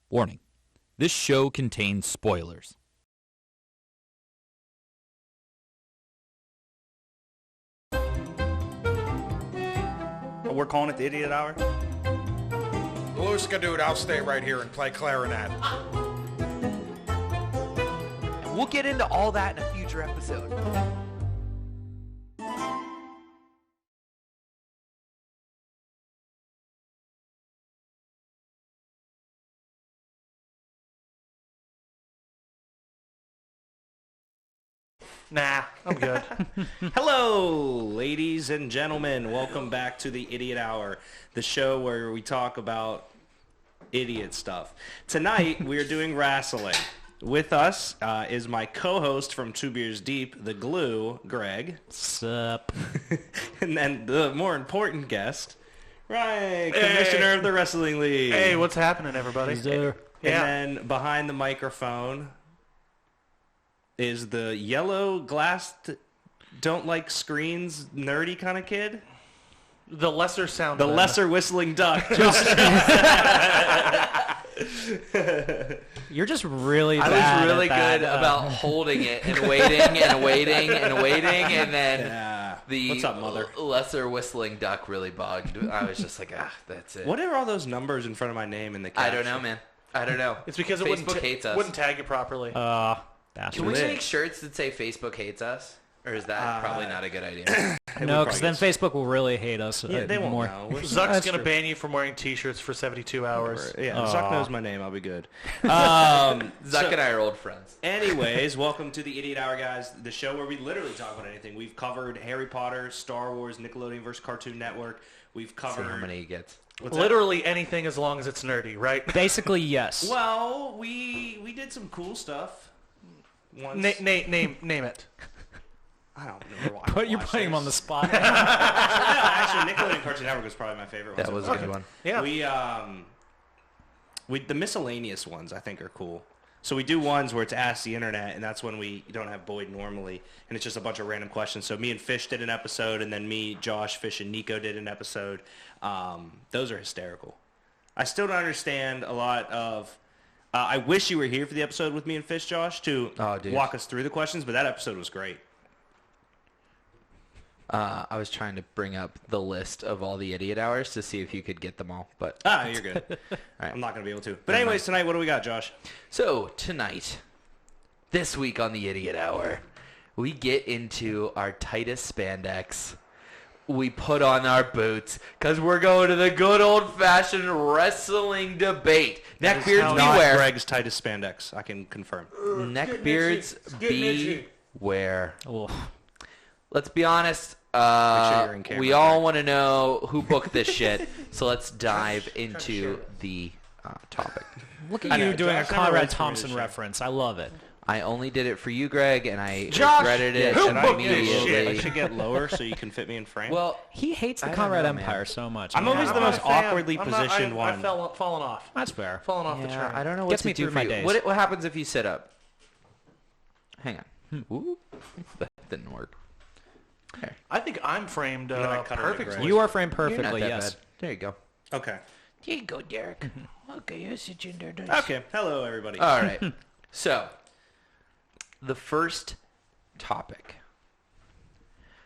Warning, this show contains spoilers. We're calling it the Idiot Hour? Luska, dude, I'll stay right here and play clarinet. And we'll get into all that in a future episode. Nah, I'm good. Hello, ladies and gentlemen. Welcome back to the Idiot Hour, the show where we talk about idiot stuff. Tonight, we are doing wrestling. With us is my co-host from Two Beers Deep, the Glue, Greg. Sup? And then the more important guest, Ryan, Commissioner of the Wrestling League. Hey, what's happening, everybody? Is there? Yeah. And then behind the microphone is the yellow glassed, don't like screens, nerdy kind of kid. The lesser sound. The lesser whistling duck. You're just really I bad was really at good that, about holding it and waiting and waiting and waiting, and then Yeah. the What's up, mother? lesser whistling duck really bugged. I was just like, that's it. What are all those numbers in front of my name in the caption? I don't know, man. I don't know. It's because it Facebook hates us. wouldn't tag you properly. That's Can we it. make shirts that say Facebook hates us? Or is that probably not a good idea? No, because then Facebook will really hate us. Yeah, they won't more. know. Zuck's going to ban you from wearing T-shirts for 72 hours. Yeah, Zuck knows my name. I'll be good. Zuck and I are old friends. Anyways, welcome to the Idiot Hour, guys, the show where we literally talk about anything. We've covered Harry Potter, Star Wars, Nickelodeon vs. Cartoon Network. We've covered... See how many he gets. Literally anything as long as it's nerdy, right? Basically, yes. Well, we did some cool stuff once. Name it. I don't know. You're putting him on the spot. No, actually, Nickelodeon Cartoon Network was probably my favorite one. That was a good one. Yeah. We the miscellaneous ones I think are cool. So we do ones where it's Ask the Internet, and that's when we don't have Boyd normally, and it's just a bunch of random questions. So me and Fish did an episode, and then me, Josh, Fish, and Nico did an episode. Those are hysterical. I still don't understand a lot of... I wish you were here for the episode with me and Fish, Josh, to walk us through the questions, but that episode was great. I was trying to bring up the list of all the Idiot Hours to see if you could get them all, but... You're good. Right. I'm not going to be able to. But anyways, tonight, what do we got, Josh? So, tonight, this week on the Idiot Hour, we get into our tightest spandex. We put on our boots, because we're going to the good old-fashioned wrestling debate. Neckbeards beware. Greg's tightest spandex, I can confirm. Neckbeards beware. Oh. Let's be honest, you're in camera, we all want to know who booked this shit, so let's dive into the topic. Look at you doing a Josh never Conrad writes for me Thompson this show. reference. I love it. I only did it for you, Greg, and I Josh, regretted it who booked this immediately. shit? I should get lower so you can fit me in frame. Well, He hates the I don't Conrad know, Empire man. so much. I'm always the most awkwardly I'm not- positioned one. I've fallen off. That's fair. Fallen off the yeah, train. I don't know what Gets to me do through for my you. days. What happens if you sit up? Hang on. Ooh, that didn't work. Okay. I think I'm framed then I cut it perfectly. right. You are framed You're not perfectly, that yes. bad. There you go. Okay. Here you go, Derek. Okay, you're sitting there. Okay. Hello, everybody. All right. So, the first topic.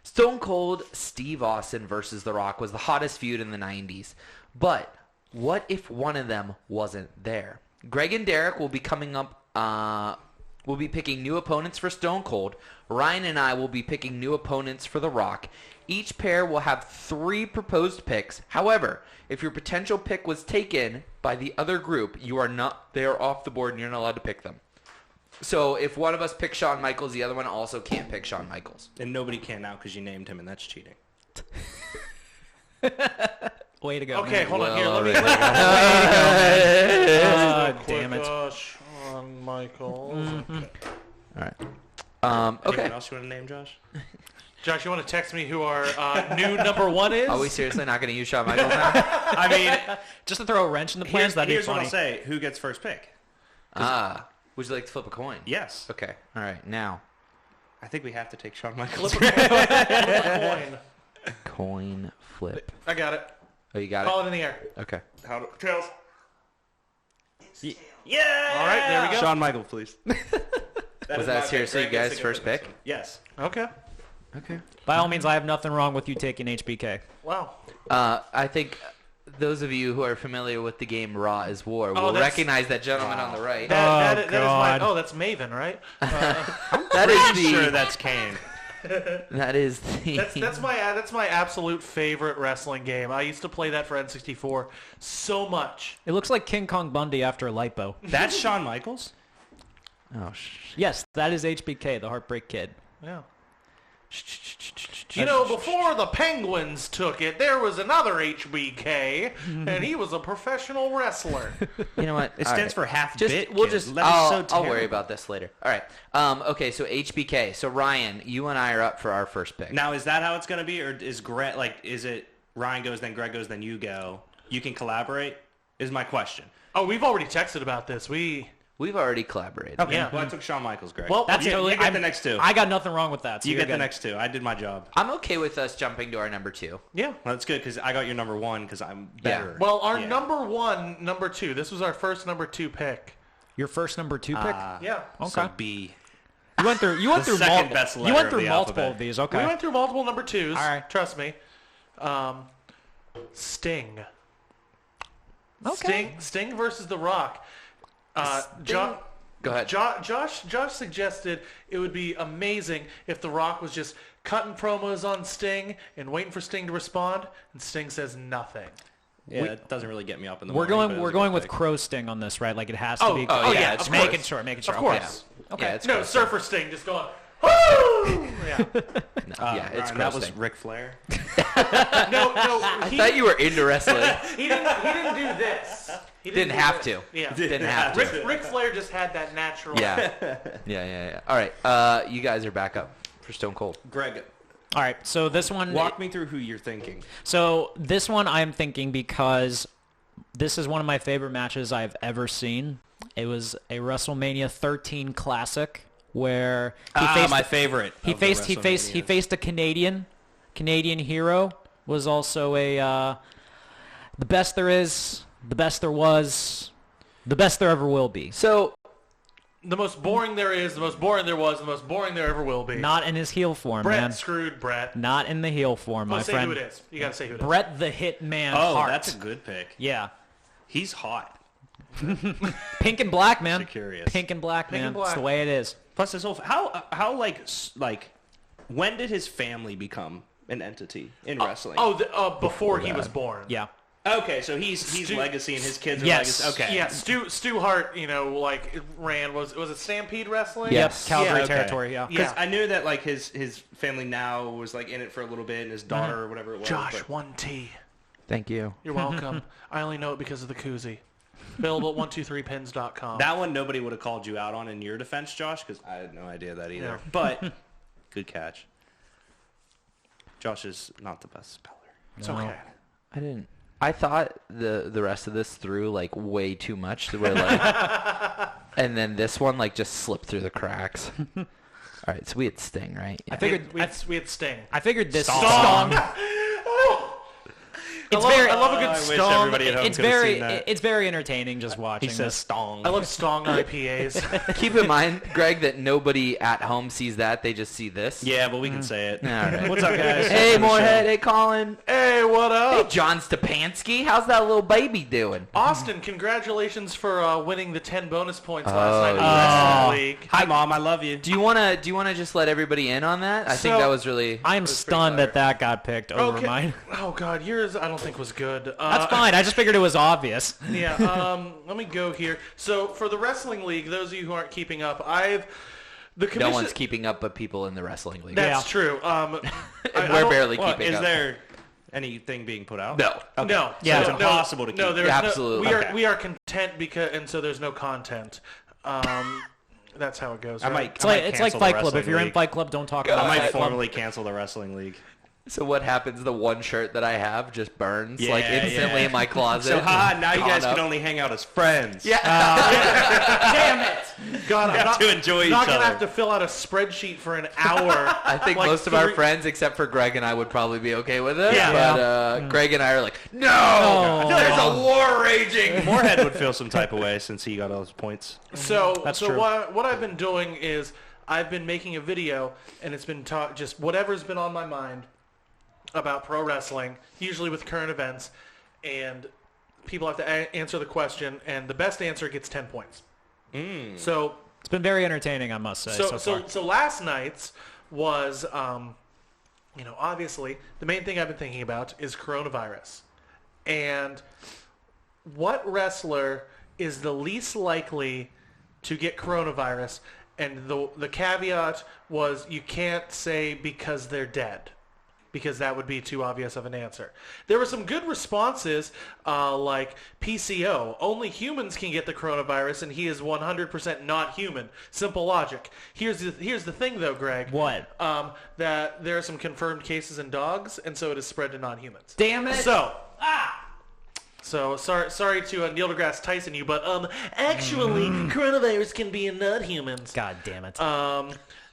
Stone Cold Steve Austin versus The Rock was the hottest feud in the 90s. But what if one of them wasn't there? Greg and Derek will be coming up, will be picking new opponents for Stone Cold. Ryan and I will be picking new opponents for The Rock. Each pair will have 3 proposed picks. However, if your potential pick was taken by the other group, they are off the board and you're not allowed to pick them. So if one of us picks Shawn Michaels, the other one also can't pick Shawn Michaels. And nobody can now because you named him, and that's cheating. Way to go. Okay, man. hold on here. Well, Let me. Damn it. Shawn Michaels. Okay. All right. Anyone Okay. else you want to name, Josh? Josh, you want to text me who our new number 1 is? Are we seriously not going to use Shawn Michaels now? I mean, Just to throw a wrench in the plans, that'd be here's what funny. I'll say. Who gets first pick? Would you like to flip a coin? Yes. Okay. All right. Now, I think we have to take Shawn Michaels. Flip a coin. coin flip. I got it. Oh, you got Call it? it in the air. Okay. Tails. Yeah. All right, there we go. Shawn Michaels, please. Was that seriously you guys' first pick? Yes. Okay. Okay. By all means, I have nothing wrong with you taking HBK. Wow. I think those of you who are familiar with the game Raw is War will that's- recognize that gentleman on the right. That is my. God. Oh, that's Maven, right? That is the. Sure, that's Kane. That is the. That's my absolute favorite wrestling game. I used to play that for N64 so much. It looks like King Kong Bundy after a lipo. That's Shawn Michaels? Oh, Yes, that is HBK, the Heartbreak Kid. Yeah. You know, before the Penguins took it, there was another HBK, and he was a professional wrestler. You know what? It All stands right. for half Just bit. we'll kid. just. That is so I'll worry terrible. about this later. All right. Okay. So HBK. So Ryan, you and I are up for our first pick. Now, is that how it's going to be, or is Greg is it Ryan goes, then Greg goes, then you go? You can collaborate. Is my question. Oh, we've already texted about this. We've already collaborated. Okay. Yeah. Well, I took Shawn Michaels, Greg. Well, That's you, totally. you get I'm- the next two. I got nothing wrong with that. So you you're get the good. next two. I did my job. I'm okay with us jumping to our number 2. Yeah. Well, that's good because I got your number one because I'm better. Well, our Yeah. number 2. This was our first number 2 pick. Your first number 2 pick. Yeah. So Okay. B. You went through. You went The through second multiple. best You letter went of through the multiple alphabet. of these. We Okay. went through multiple number 2s. All right. Trust me. Sting. Okay. Sting versus The Rock. Go ahead. Josh suggested it would be amazing if The Rock was just cutting promos on Sting and waiting for Sting to respond, and Sting says nothing. Yeah, it doesn't really get me up in the We're morning. but going. it We're was a going good with pick. Crow Sting on this, right? Like it has to Oh, be. oh, yeah, just of making course. sure. Making sure. Of Okay. course. Okay. Yeah, it's No, gross. Surfer Sting just going, woo! Yeah. Yeah, it's Ryan, gross. that was thing. Ric Flair. No, I thought you were into wrestling. he didn't do this. He Didn't do have this. to. Yeah. Didn't have to. Ric Flair just had that natural. Yeah. All right. You guys are back up for Stone Cold. Greg, All right. So this one. walk me through who you're thinking. So this one I'm thinking because this is one of my favorite matches I've ever seen. It was a WrestleMania 13 classic where he faced my favorite. he of the WrestleManias. faced a Canadian hero. Was also a the best there is, the best there was, the best there ever will be. So The most boring there is, the most boring there was, the most boring there ever will be. Not in his heel form, Brett man. screwed Brett. Not in the heel form, my Say friend. who it is. You gotta say who it is. Brett the Hitman Oh, Hart. that's a good pick. Yeah. He's hot. Pink and black, man. So curious. Pink and black, Pink man. and black. It's the way it is. Plus, his whole how like when did his family become an entity in wrestling? Before he was born. Yeah. Okay, so he's legacy and his kids are Yes. legacy. Okay. Yeah, Stu Hart, ran was it Stampede Wrestling? Yes. Calgary okay. territory, yeah. Because Yeah. I knew that like his family now was like in it for a little bit, and his daughter or whatever it was. Josh, but- 1T. thank you. You're welcome. I only know it because of the koozie. Available at 123pins.com. that one nobody would have called you out on in your defense, Josh, because I had no idea that either. Yeah. But good catch. Josh is not the best speller. It's okay. I didn't. I thought the rest of this through like way too much. Where like, and then this one like just slipped through the cracks. All right, so we had Sting, right? Yeah. I figured We had Sting. I figured this Stong. It's I love a good I wish Stong. everybody at home it's could have very seen that. it's very entertaining just watching He says this. Stong. I love Stong IPAs. Keep in mind, Greg, that nobody at home sees that. They just see this. Yeah, but we can say it. All right. What's up, guys? Hey, Welcome to the Moorhead. show. Hey, Colin. Hey, what Hey, up? John Stepanski. How's that little baby doing? Austin, congratulations for winning the 10 bonus points Oh, last night in the yeah. Wrestling League. Hi, Mom. I love you. Do you wanna just let everybody in on that? I think So- that was really. I am pretty stunned fire. that got picked over Okay. mine. Oh, God. Yours, I don't think was good. That's fine. I just figured it was obvious. Yeah, let me go here. So for the Wrestling League, those of you who aren't keeping up, the No commission. one's keeping up but people in the wrestling league. That's Yeah. true. And I we're don't- barely Well, keeping is up. there anything being put out? No. Okay. No. Yeah, it's no, impossible to keep. No, there's Yeah, no. absolutely. Okay. We are content and so there's no content. That's how it goes. I right? might. It's like Fight Club. If you're in Fight Club, don't talk I about might Fight Club. formally cancel the wrestling league. So what happens? The one shirt that I have just burns Yeah, like instantly yeah. in my closet. So, now you Gone guys up. can only hang out as friends. Yeah. Damn it! God, I'm have not, to enjoy not each gonna other. have to fill out a spreadsheet for an hour. I think Like most of our three- friends, except for Greg and I, would probably be okay with it. Yeah. But Greg and I are like, no, there's a war raging. Moorhead would feel some type of way since he got all those points. So That's so true. what I've been doing is I've been making a video, and it's been just whatever's been on my mind about pro wrestling, usually with current events, and people have to answer the question, and the best answer gets 10 points. So It's been very entertaining, I must say, so far. So last night's was, obviously the main thing I've been thinking about is coronavirus, and what wrestler is the least likely to get coronavirus? And the caveat was you can't say because they're dead, because that would be too obvious of an answer. There were some good responses, like PCO. Only humans can get the coronavirus, and he is 100% not human. Simple logic. Here's the thing, though, Greg. What? That there are some confirmed cases in dogs, and so it is spread to non-humans. Damn it! So sorry to Neil deGrasse Tyson you, but actually coronavirus can be in non-humans. God damn it.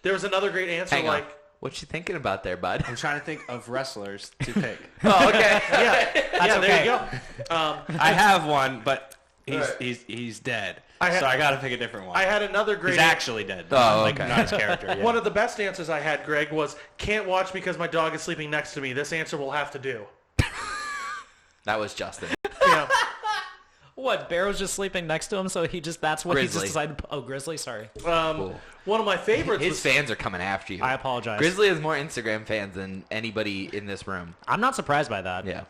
There was another great answer Hang on. like. What you thinking about there, bud? I'm trying to think of wrestlers to pick. Oh, okay. Yeah, there you go. I have one, but he's dead. So I got to pick a different one. I had another great. He's actually dead. Oh, Like, okay. not his character. Yeah. One of the best answers I had, Greg, was can't watch because my dog is sleeping next to me. This answer will have to do. That was Justin. Yeah. What, Bear was just sleeping next to him, so that's what he Grizzly. just decided. Oh, Grizzly, sorry. Cool. One of my favorites His was fans are coming after you. I apologize. Grizzly has more Instagram fans than anybody in this room. I'm not surprised by that. Yeah.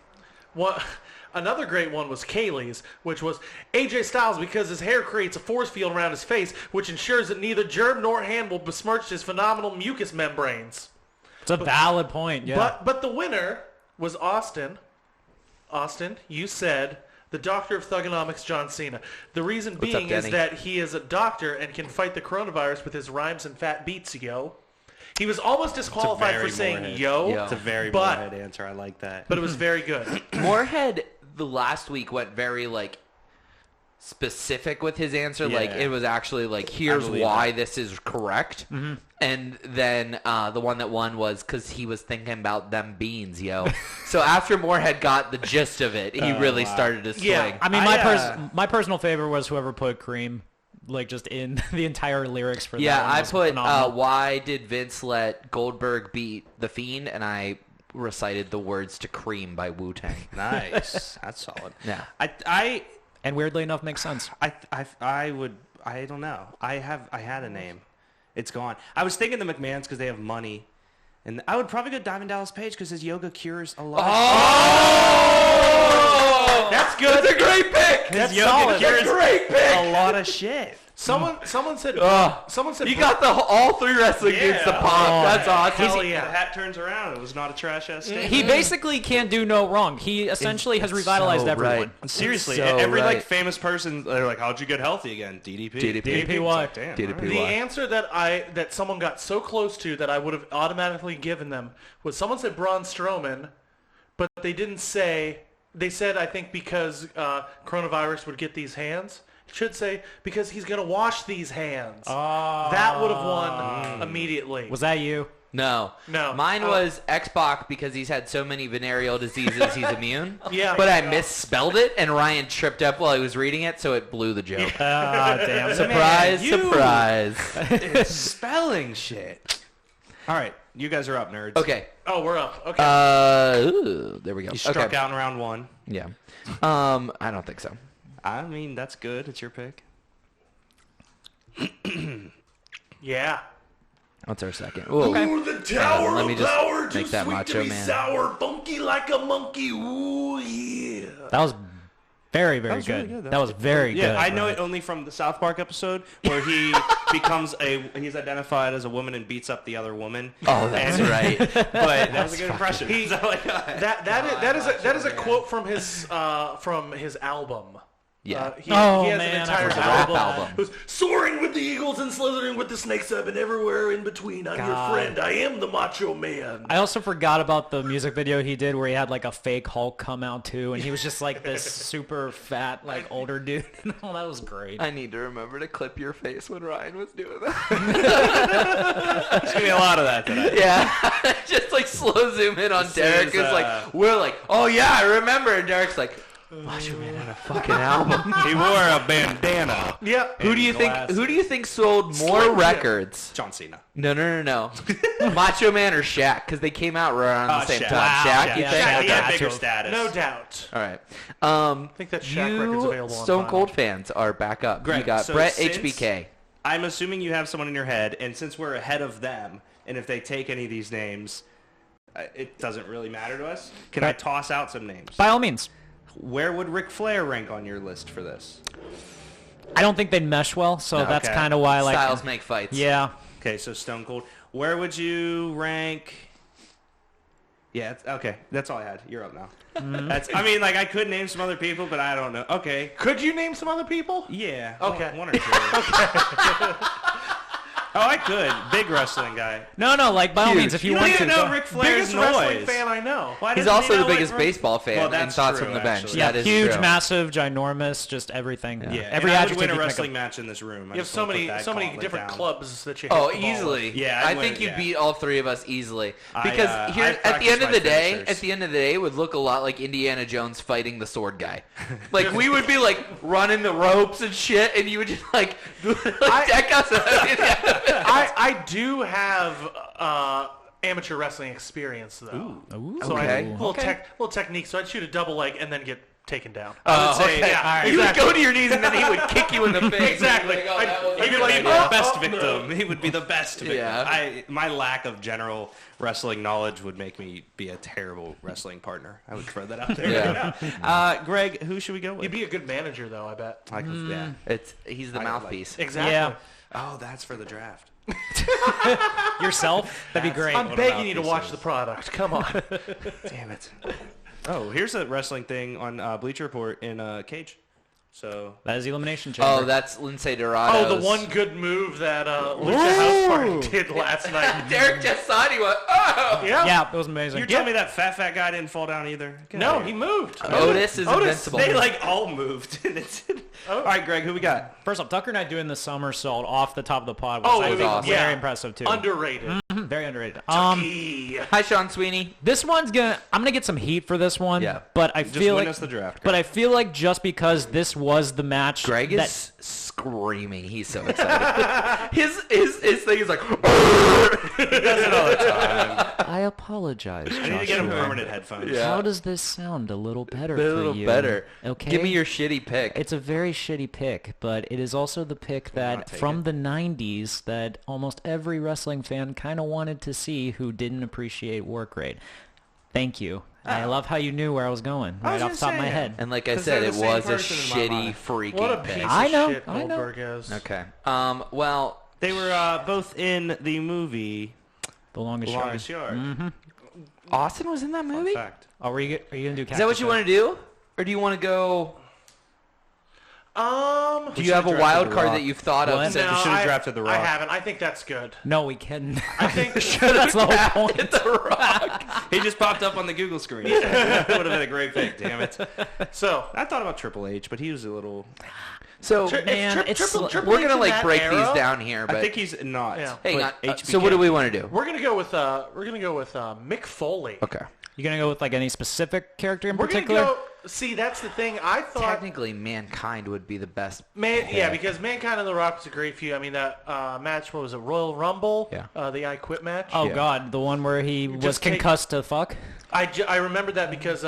another great one was Kaylee's, which was AJ Styles because his hair creates a force field around his face, which ensures that neither germ nor hand will besmirch his phenomenal mucous membranes. It's a valid point, yeah. But the winner was Austin. Austin, you said the Doctor of Thugonomics, John Cena. The reason up, being is Denny? that he is a doctor and can fight the coronavirus with his rhymes and fat beats, yo. He was almost disqualified for very saying Moorhead. yo, Yeah. It's a very But- Moorhead answer. I like that. but it was very good. Moorhead the last week went very specific with his answer. Yeah. Like it was actually here's believe why that. this is correct. And then the one that won was because he was thinking about them beans, yo. So after Moorhead got the gist of it, he really started to swing. Yeah. I mean, I, my personal favorite was whoever put cream, just in the entire lyrics for that. Yeah, one I was put phenomenal. why did Vince let Goldberg beat The Fiend, and I recited the words to Cream by Wu-Tang. Nice. That's solid. Yeah. And weirdly enough, makes sense. I don't know. I had a name. It's gone. I was thinking the McMahons because they have money. And I would probably go Diamond Dallas Page because his yoga cures a lot. Oh! That's good. That's a great pick! That's yoga solid. cures That's a great pick! a lot of shit. Someone said. Someone said. You got all three wrestling dudes to pop. That's awesome. Hell The yeah. hat turns around. It was not a trash ass statement. He basically can't do no wrong. He essentially has revitalized so everyone. right. Seriously, So every right. famous person, they're like, "How'd you get healthy again?" DDP. DDP. It's like, damn, DDP. all right. The answer that someone got so close to that I would have automatically given them was someone said Braun Strowman, but they didn't say. They said I think because coronavirus would get these hands. It should say because he's gonna wash these hands. That would have won immediately. Was that you? No. No. Mine was X-Pac because he's had so many venereal diseases he's immune. Yeah. But I misspelled it, and Ryan tripped up while he was reading it, so it blew the joke. Damn. Surprise, Man, you- surprise. It's spelling shit. All right, you guys are up, nerds. Okay. Oh, we're up. Okay. Ooh, there we go. You struck Okay. out in round one. Yeah. I don't think so. I mean, that's good. It's your pick. Yeah. What's our second? Whoa. Ooh, the tower let me of just power, make too that sweet Macho to be Man. sour, funky like a monkey. Ooh, yeah. That was very, very was good. really good. That was very good. Yeah, I know Ryan. it only from the South Park episode where he he's identified as a woman and beats up the other woman. Oh, that's right. But that was a good impression. He- So, like, That is a quote from his album. Yeah. He Oh, has man, an I entire forgot rap album. album. It was soaring with the eagles and slithering with the snakes up and everywhere in between. I'm your God. friend. I am the Macho Man. I also forgot about the music video he did where he had a fake Hulk come out too, and he was just this super fat older dude. Oh, that was great. I need to remember to clip your face when Ryan was doing that. there's gonna be a lot of that today. Yeah. Just slow zoom in on This Derek. is, Who's we're oh yeah, I remember. And Derek's like, Macho Man had a fucking album. He wore a bandana. Yeah. Who do you think sold more Slim Jim. records? John Cena. No. Macho Man or Shaq? Because they came out around the same Shaq. time. Wow. Shaq, you Yeah, think? Shaq Yeah, had bigger no status. No doubt. All right. I think that Shaq record's You available on Stone vinyl. Cold fans are back up. Greg, you got so Brett since- HBK. I'm assuming you have someone in your head, and since we're ahead of them, and if they take any of these names, it doesn't really matter to us. Can I toss out some names? By all means. Where would Ric Flair rank on your list for this? I don't think they'd mesh well, so that's Okay. kind of why, Styles make fights. Yeah. Okay, so Stone Cold. Where would you rank? Yeah, okay. That's all I had. You're up now. I mean, like, I could name some other people, but I don't know. Okay. Could you name some other people? Yeah. Okay. One or two. Oh, I could. Big wrestling guy. No, like, by all means, if you don't want even to. know Ric Flair's Biggest wrestling noise. fan I know. Why He's doesn't he also know the what biggest Ric- baseball fan Well, in that's Thoughts true, from the Bench. actually. Yeah, That is huge, true. massive, ginormous, just everything. Yeah, Every and I adjective would win you a can wrestling think of. match in this room. I You have just so wanna put many that so many gauntlet different down. clubs that you hit Oh, the ball easily. with. Yeah, I I'd think win, you'd yeah. beat all three of us easily. I, Because here, I at the end of practice the my day, finishers. it would look a lot like Indiana Jones fighting the sword guy. Like we would be like running the ropes and shit, and you would just like deck us. I do have amateur wrestling experience though. Ooh. So I Okay. have little technique. So I'd shoot a double leg and then get taken down. I would say, okay. yeah, You would exactly. go to your knees, and then he would kick you in the face. Exactly. Like, oh, that was- I'd be He like, would be oh, the best oh, victim. He would be the best victim. Yeah. My lack of general wrestling knowledge would make me be a terrible wrestling partner. I would throw that out there. Yeah. Greg, who should we go with? You'd be a good manager though, I bet. Yeah. He's the I mouthpiece. Exactly. Yeah. Oh, that's for the draft. Yourself? That'd be great. I'm begging you to watch mouthpieces. the product. Come on. Damn it. Oh, here's a wrestling thing on Bleacher Report in Cage. So That is the Elimination Chamber. Oh, that's Lindsay Dorado's. Oh, the one good move that Lucha House Party did last night. Derek just saw it. He went, oh! Yeah. Yeah, it was amazing. you're telling me that fat guy didn't fall down either? Get No, out of he here. moved. Otis is invincible. They like all moved. All right, Greg, who we got? First off, Tucker and I doing the somersault off the top of the pod was, Oh, I it was think, awesome. very Yeah. impressive, too. Underrated. Very underrated. Hi, Sean Sweeney. This one's I'm gonna get some heat for this one. Yeah. But I Just feel win like us the draft. But I feel like just because this was the match Greg that is screaming. He's so excited. his thing is like. I apologize. I need to get him permanent headphones. Yeah. How does this sound a little better A little for you? better. Okay. Give me your shitty pick. It's a very shitty pick, but it is also the pick not that take from it. the 90s that almost every wrestling fan kind of wanted to see who didn't appreciate work rate. Thank you. I love how you knew where I was going right was off the top of gonna my say head. and like I 'Cause said, they're it the same was a person in my shitty mind. freaking What a pick. piece I know, of shit I know. Goldberg is. Okay. Well, They were both in the movie The longest, The Longest yard. Yard. Austin was in that movie. Fact. Oh, are you gonna do? Is that what you want to do, or do you want to go? Do you have a should've wild drafted The card Rock. that you've thought What? of? Since We should've drafted The I Rock. haven't. I think that's good. No, we can. I think That's the whole point. The Rock. He just popped up on the Google screen. That would have been a great pick, damn it. so. I thought about Triple H, but he was a little... So Man, it's Triple we're H gonna in like that break era? these down here, but I think he's not. Yeah. hang But on. HBK. So what do we want to do? We're gonna go with Mick Foley. Okay. You gonna go with like any specific character in We're particular? gonna go. See, that's the thing. I thought. Technically, Mankind would be the best. Yeah, because Mankind and The Rock was a great feud. I mean, that match, what was it, Royal Rumble? Yeah. The I Quit match? Oh Yeah. God, the one where he was just take- concussed to fuck. I remember that because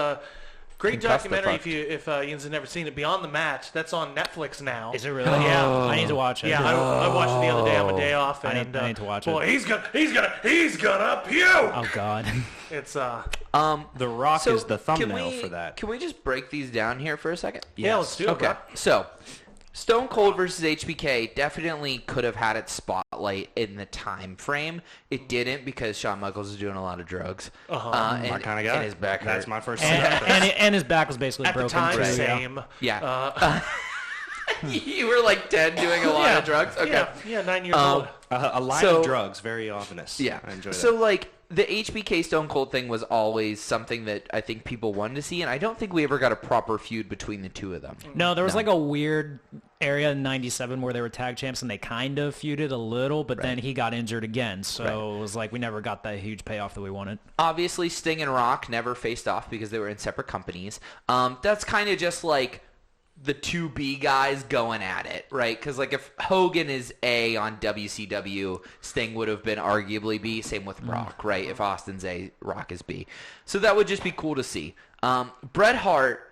great Concussed the documentary fuck. if Ian's never seen it, Beyond the Match. That's on Netflix now. Is it really? Yeah. I need to watch it. Yeah, I watched it the other day on my day off. I And, need to watch it. boy, he's gonna puke. Oh God. It's The Rock So is the can thumbnail we- for that. Can we just break these down here for a second? yeah, let's do it. Okay. bro. So, Stone Cold versus HBK definitely could have had its spotlight in the time frame. It didn't because Shawn Michaels is doing a lot of drugs. And, My kind of guy. And his back That's hurt. my first and his back was basically At the broken time, too. same. Yeah. You were like 10 doing a lot of drugs? Okay. Yeah, 9 years old. A line So- of drugs, very ominous. Yeah. I enjoy that. So, like, the HBK Stone Cold thing was always something that I think people wanted to see, and I don't think we ever got a proper feud between the two of them. No, there was like a weird area in 97 where they were tag champs and they kind of feuded a little, but then he got injured again. So it was like we never got that huge payoff that we wanted. Obviously, Sting and Rock never faced off because they were in separate companies. That's kind of just like the 2B guys going at it, right? Because like if Hogan is A on WCW, Sting would have been arguably B. Same with Rock, right? If Austin's A, Rock is B. So that would just be cool to see. Bret Hart.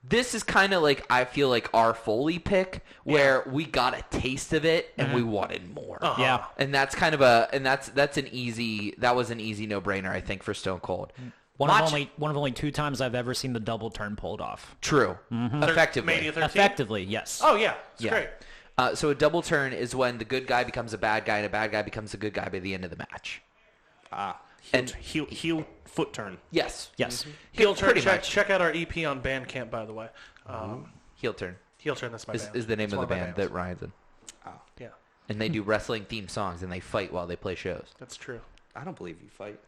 This is kind of like, I feel like our Foley pick where we got a taste of it and we wanted more. Yeah. And that's kind of that was an easy no-brainer, I think, for Stone Cold. One of only 2 times I've ever seen the double turn pulled off. True. Effectively. Mania 13? Effectively, yes. Oh, yeah. It's great. So a double turn is when the good guy becomes a bad guy and a bad guy becomes a good guy by the end of the match. Heel foot turn. Yes. Yes. Heel turn. Pretty much. Check out our EP on Bandcamp, by the way. Heel turn Heel turn. That's my band. is the name It's of the one my band bands. that Ryan's in. Yeah, And they do wrestling themed songs and they fight while they play shows. that's true. I don't believe you fight.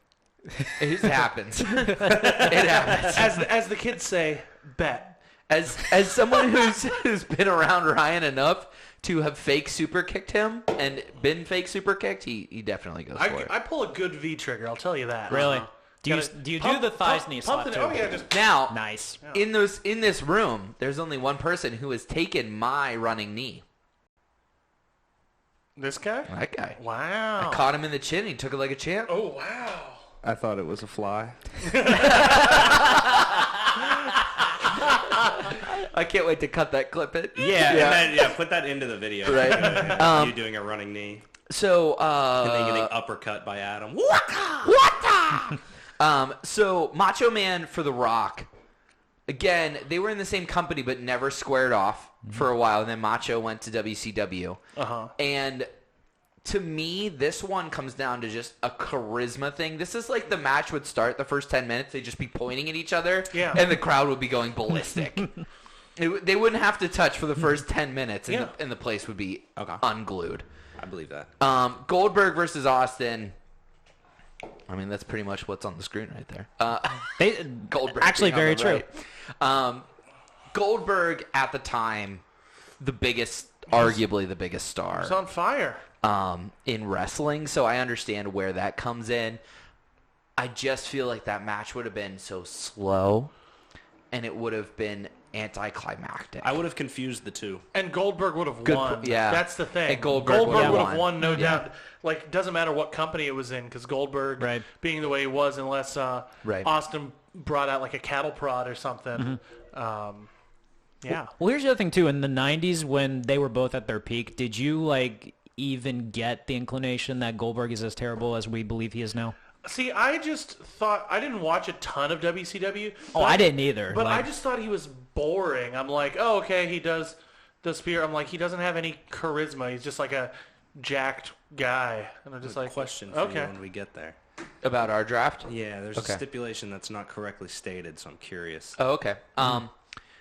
It happens. It happens. As the kids say, bet. As someone who's been around Ryan enough to have fake super kicked him and been fake super kicked, he definitely goes for it. I pull a good V trigger. I'll tell you that. Really? Do you Pump- do the thighs pump- knee pump slap it- too? Oh yeah, just Now, Nice. in this room, there's only one person who has taken my running knee. this guy. That guy. Wow. I caught him in the chin. He took it like a champ. Oh wow. I thought it was a fly. I can't wait to cut that clip it. Put that into the video. Right. You doing a running knee. So, And then getting uppercut by Adam. So Macho Man for The Rock. Again, they were in the same company but never squared off for a while, and then Macho went to WCW. And to me, this one comes down to just a charisma thing. This is like the match would start the first 10 minutes. They'd just be pointing at each other, and the crowd would be going ballistic. They wouldn't have to touch for the first 10 minutes, and the place would be unglued. I believe that. Goldberg versus Austin. I mean, that's pretty much what's on the screen right there. Goldberg Actually, being on very the true. right. Goldberg at the time, arguably the biggest star It's on fire. in wrestling, so I understand where that comes in. I just feel like that match would have been so slow, and it would have been anticlimactic. I would have confused the two. And Goldberg would have Good won. po- yeah. That's the thing. And Goldberg would have would won. have won, no doubt. Like, doesn't matter what company it was in, because Goldberg, being the way he was, unless Austin brought out like a cattle prod or something. Yeah. Well, here's the other thing too. In the 90s, when they were both at their peak, did you like even get the inclination that Goldberg is as terrible as we believe he is now? See, I just thought I didn't watch a ton of WCW. Oh, I didn't either. But Like, I just thought he was boring. I'm like, oh, okay, he does the spear. I'm like, he doesn't have any charisma. He's just like a jacked guy. And I'm just like, Question for you when we get there. About our draft? Yeah, there's Okay. a stipulation that's not correctly stated, so I'm curious. Oh, okay.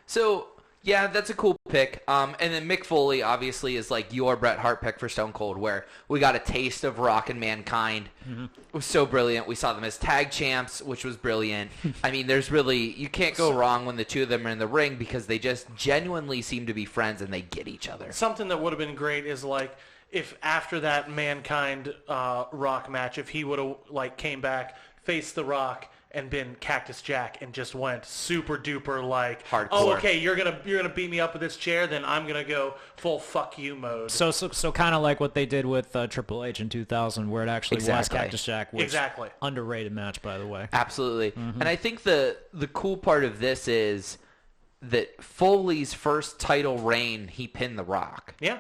So yeah, that's a cool pick. And then Mick Foley obviously is like your Bret Hart pick for Stone Cold, where we got a taste of Rock and Mankind. It was so brilliant. We saw them as tag champs, which was brilliant. I mean, you can't go wrong when the two of them are in the ring because they just genuinely seem to be friends and they get each other. something that would have been great is like if after that Mankind Rock match, if he would have like came back, faced the Rock, and been Cactus Jack and just went super duper like Hardcore. Oh, okay, you're gonna beat me up with this chair, then I'm gonna go full fuck you mode. so kind of like what they did with Triple H in 2000, where it actually was Exactly. Cactus Jack. Which Exactly. Underrated match, by the way. Absolutely. And I think the cool part of this is that Foley's first title reign, he pinned The Rock. Yeah.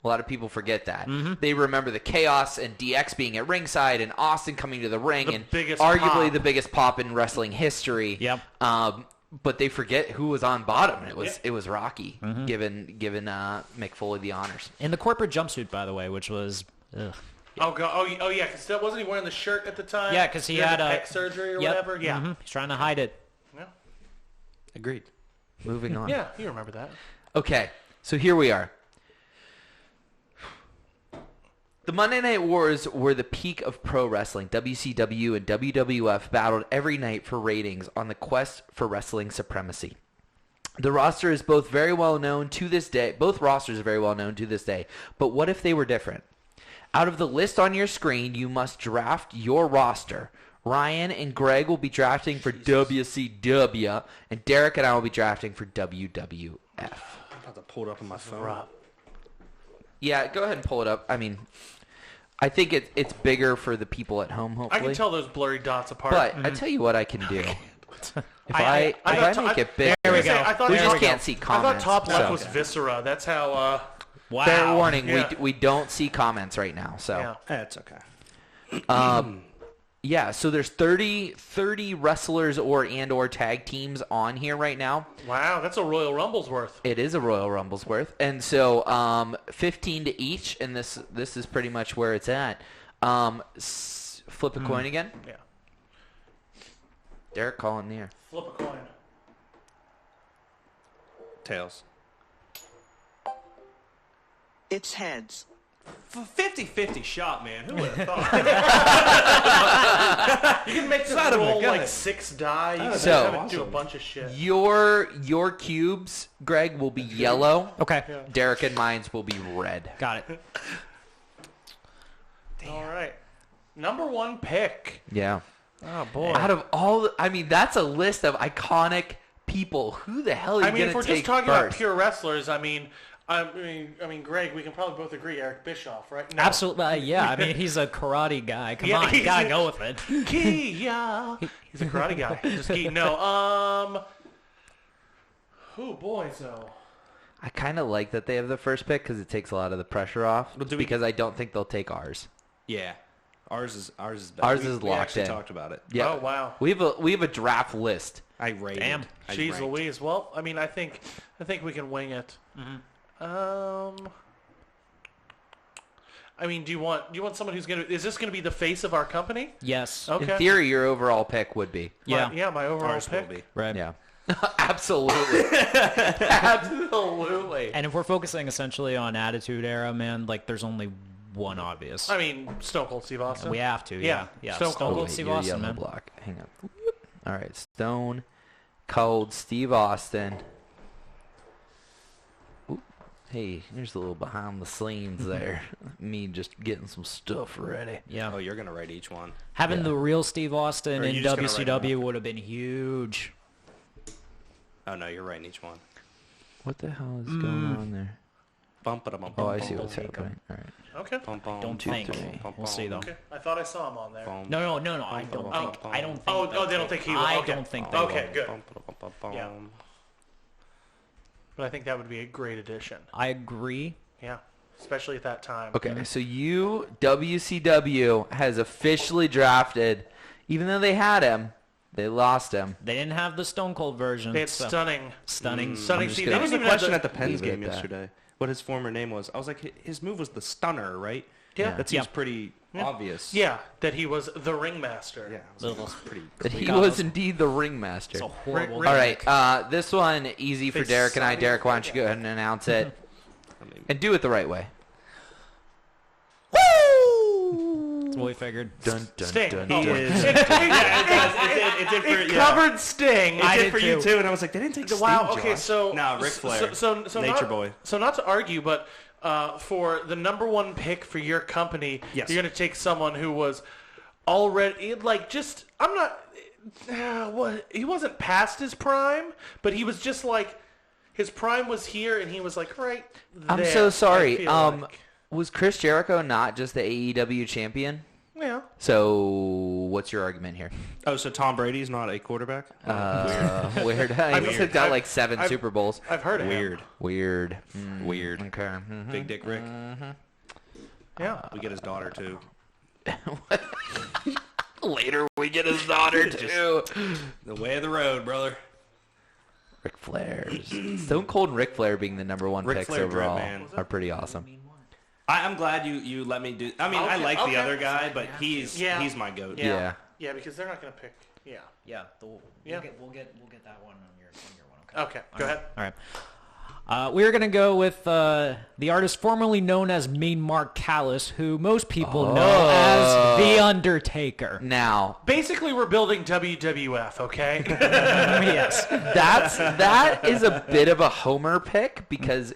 A lot of people forget that. They remember the chaos and DX being at ringside and Austin coming to the ring The and biggest arguably pop. the biggest pop in wrestling history. Yep. But they forget who was on bottom. It was Rocky, giving Mick Foley the honors. In the corporate jumpsuit, by the way, which was... Ugh. Oh god. Oh yeah. Because wasn't he wearing the shirt at the time? Yeah, because he had the a... pec surgery or Yep. whatever. Yeah. Mhm. He's trying to hide it. Yeah. Agreed. Moving on. Yeah. You remember that? Okay, so here we are. The Monday Night Wars were the peak of pro wrestling. WCW and WWF battled every night for ratings on the quest for wrestling supremacy. The roster is both very well known to this day. Both rosters are very well known to this day. But what if they were different? Out of the list on your screen, you must draft your roster. Ryan and Greg will be drafting for WCW, and Derek and I will be drafting for WWF. I'm about to pull it up on my phone. Yeah, go ahead and pull it up. I mean, I think it's bigger for the people at home, hopefully. I can tell those blurry dots apart. But I tell you what I can do. If I make it big, There we go. I we thought just can't see comments. I thought top left so. was Viscera. That's how. Wow. Fair warning, Yeah. we don't see comments right now. So Yeah. That's okay. yeah, so there's 30 wrestlers or tag teams on here right now. Wow, that's a Royal Rumble's worth. It is a Royal Rumble's worth. And so 15 to each, and this is pretty much where it's at. Flip a coin again. Yeah. Derek, call in the air. Flip a coin. Tails. It's heads. 50-50 shot, man. Who would have thought? You can make this Son of a roll gun. like 6 die. You can So- have it do a bunch of shit. Your cubes, Greg, will be yellow. Okay. Derek and mine's will be red. Got it. All right. Number 1 pick. Yeah. Oh, boy. Out of all, I mean, that's a list of iconic people. Who the hell are you I mean, going if to we're take just talking about first? pure wrestlers, I mean, Greg, we can probably both agree Eric Bischoff, right? No. Absolutely. Yeah. I mean, he's a karate guy. Come Yeah, on, you he's gotta a- go with it. Kia. He's a karate guy. Just kidding. No. Oh boy, so. I kind of like that they have the first pick because it takes a lot of the pressure off. Well, do we- because I don't think they'll take ours. Yeah. Ours is better. Ours We is locked actually in. talked about it. Yeah. Oh wow. We have a draft list. I rated. Damn. I Jeez ranked. Louise. Well, I mean, I think we can wing it. I mean, do you want someone who's is this gonna be the face of our company? Yes. Okay. In theory, your overall pick would be. Yeah. My overall Ours will pick. be. Right. Yeah. Absolutely. Absolutely. And if we're focusing essentially on Attitude Era, man, like there's only one obvious. I mean, Stone Cold Steve Austin. We have to. Yeah. Yeah. Stone Stone Cold. Cold Wait, Steve you're Austin, yellow man. block. Hang on. All right. Stone Cold Steve Austin. Oop. Hey, here's a little behind the scenes there. Me just getting some stuff ready. Yeah. Oh, you're gonna write each one. Having Yeah. the real Steve Austin Or are in you just gonna write them WCW up? would have been huge. Oh no, you're writing each one. What the hell is going on there? Bump it up. Oh, I see what's happening. All right. Okay. Don't think. We'll see though. Okay. I thought I saw him on there. No. I don't think. I don't think. Oh, they don't think he will. I Okay. don't think they Okay, will. good. Yeah. But I think that would be a great addition. I agree. Yeah. Especially at that time. Okay, so WCW has officially drafted, even though they had him, they lost him. They didn't have the Stone Cold version. They had so- stunning. Stunning. Stunning. just See, gonna- they That was didn't the even have question at the Pens Leave it game at that. yesterday. What his former name was. I was like, his move was the Stunner, right? Yeah. That seems Yeah. pretty obvious. Yeah, that he was the ringmaster. Yeah. I was like, that's pretty. That he God, was those- indeed the ringmaster. It's a horrible. Ring- All right, this one easy for They Derek and I. suck. Derek, why don't you go ahead and announce it I mean, and do it the right way? That's what we figured. Dun, dun, Sting. dun, Oh, dun, it- dun. it did It covered Sting. I It did did for you too. too, and I was like, they didn't take Sting, Wow. Okay. Josh. So No, Ric Flair. So Nature not, Boy. So not to argue, but for the number 1 pick for your company, Yes. you're going to take someone who was already like just. I'm not. What he wasn't past his prime, but he was just like his prime was here, and he was like right. I'm there, so I sorry. feel like. Was Chris Jericho not just the AEW champion? Yeah. So what's your argument here? Oh, so Tom Brady's not a quarterback? Weird. He's weird. got like 7 I've- Super Bowls. I've heard of him. Weird. Weird. Weird. Okay. Big Dick Rick. Yeah. We get his daughter too. Later we get his daughter too. The way of the road, brother. Ric Flair's Stone Cold and Ric Flair being the number 1 Ric picks Flair, overall man. are pretty awesome. I'm glad you let me do. I mean, I Okay, like okay. the other guy, but he's my goat. Yeah. Yeah, because they're not going to pick. Yeah. Yeah. Yeah. We'll get that one on your one. Okay. Okay. Go ahead. All right. We're going to go with the artist formerly known as Mean Mark Callis, who most people know as The Undertaker. Now, Basically, we're building WWF, okay? Yes. that is a bit of a homer pick because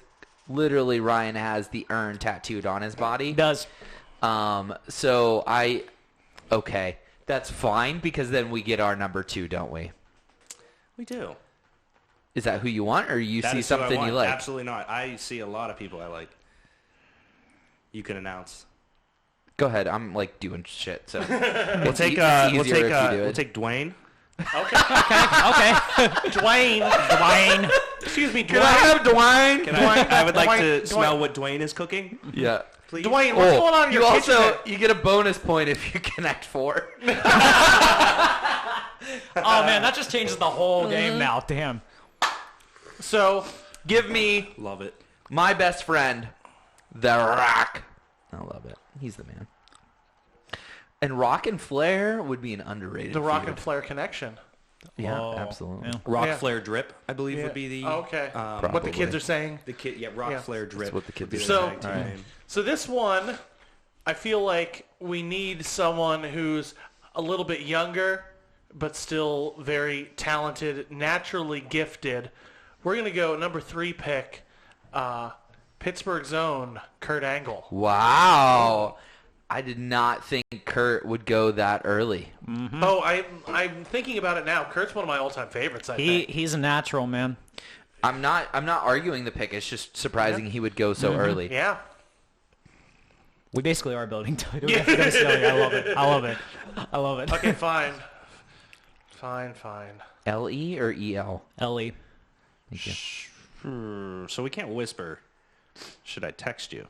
literally Ryan has the urn tattooed on his body. Does. Okay, that's fine because then we get our number 2, don't we? We do. Is that who you want, or you That see is who I something want. you like? Absolutely not. I see a lot of people I like. You can announce. Go ahead. I'm like doing shit, so We'll take Dwayne. Okay. Dwayne. Excuse me, Dwayne. Can I have Dwayne? I would like Dwayne- to smell what Dwayne is cooking. Yeah. Please. Dwayne, what's going on in your you kitchen? also you get a bonus point if you connect 4. Oh, man, that just changes the whole game now. Damn. So, Give me Love it. my best friend, The Rock. I love it. He's the man. And Rock and Flair would be an underrated. the Rock feud. and Flair connection. Yeah, Oh, absolutely. yeah. Rock Yeah. Flair drip, I believe Yeah. would be the Okay. What the Probably. kids are saying. the kid. Yeah, Rock Yeah. Flair drip. That's what the kids would be are the saying. tag team name. So this one, I feel like we need someone who's a little bit younger, but still very talented, naturally gifted. We're going to go number 3 pick, Pittsburgh's own Kurt Angle. Wow. I did not think Kurt would go that early. Oh, I'm thinking about it now. Kurt's one of my all-time favorites, I think. He's a natural, man. I'm not arguing the pick. It's just surprising he would go so early. Yeah. We basically are building WCW. I love it. I love it. I love it. Okay, fine. Fine. LE or EL? Ellie. Thank you. So we can't whisper. Should I text you?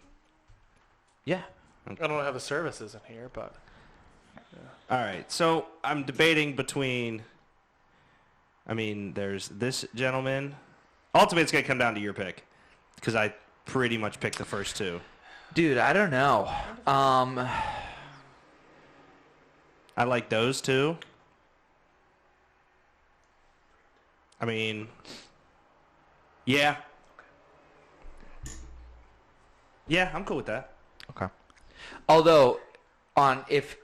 Yeah. I don't know how the service is in here, but... All right. So I'm debating between. I mean, there's this gentleman. Ultimately, it's gonna come down to your pick, because I pretty much picked the first 2. Dude, I don't know. I like those 2. I mean, yeah. Yeah, I'm cool with that. Okay. Although, if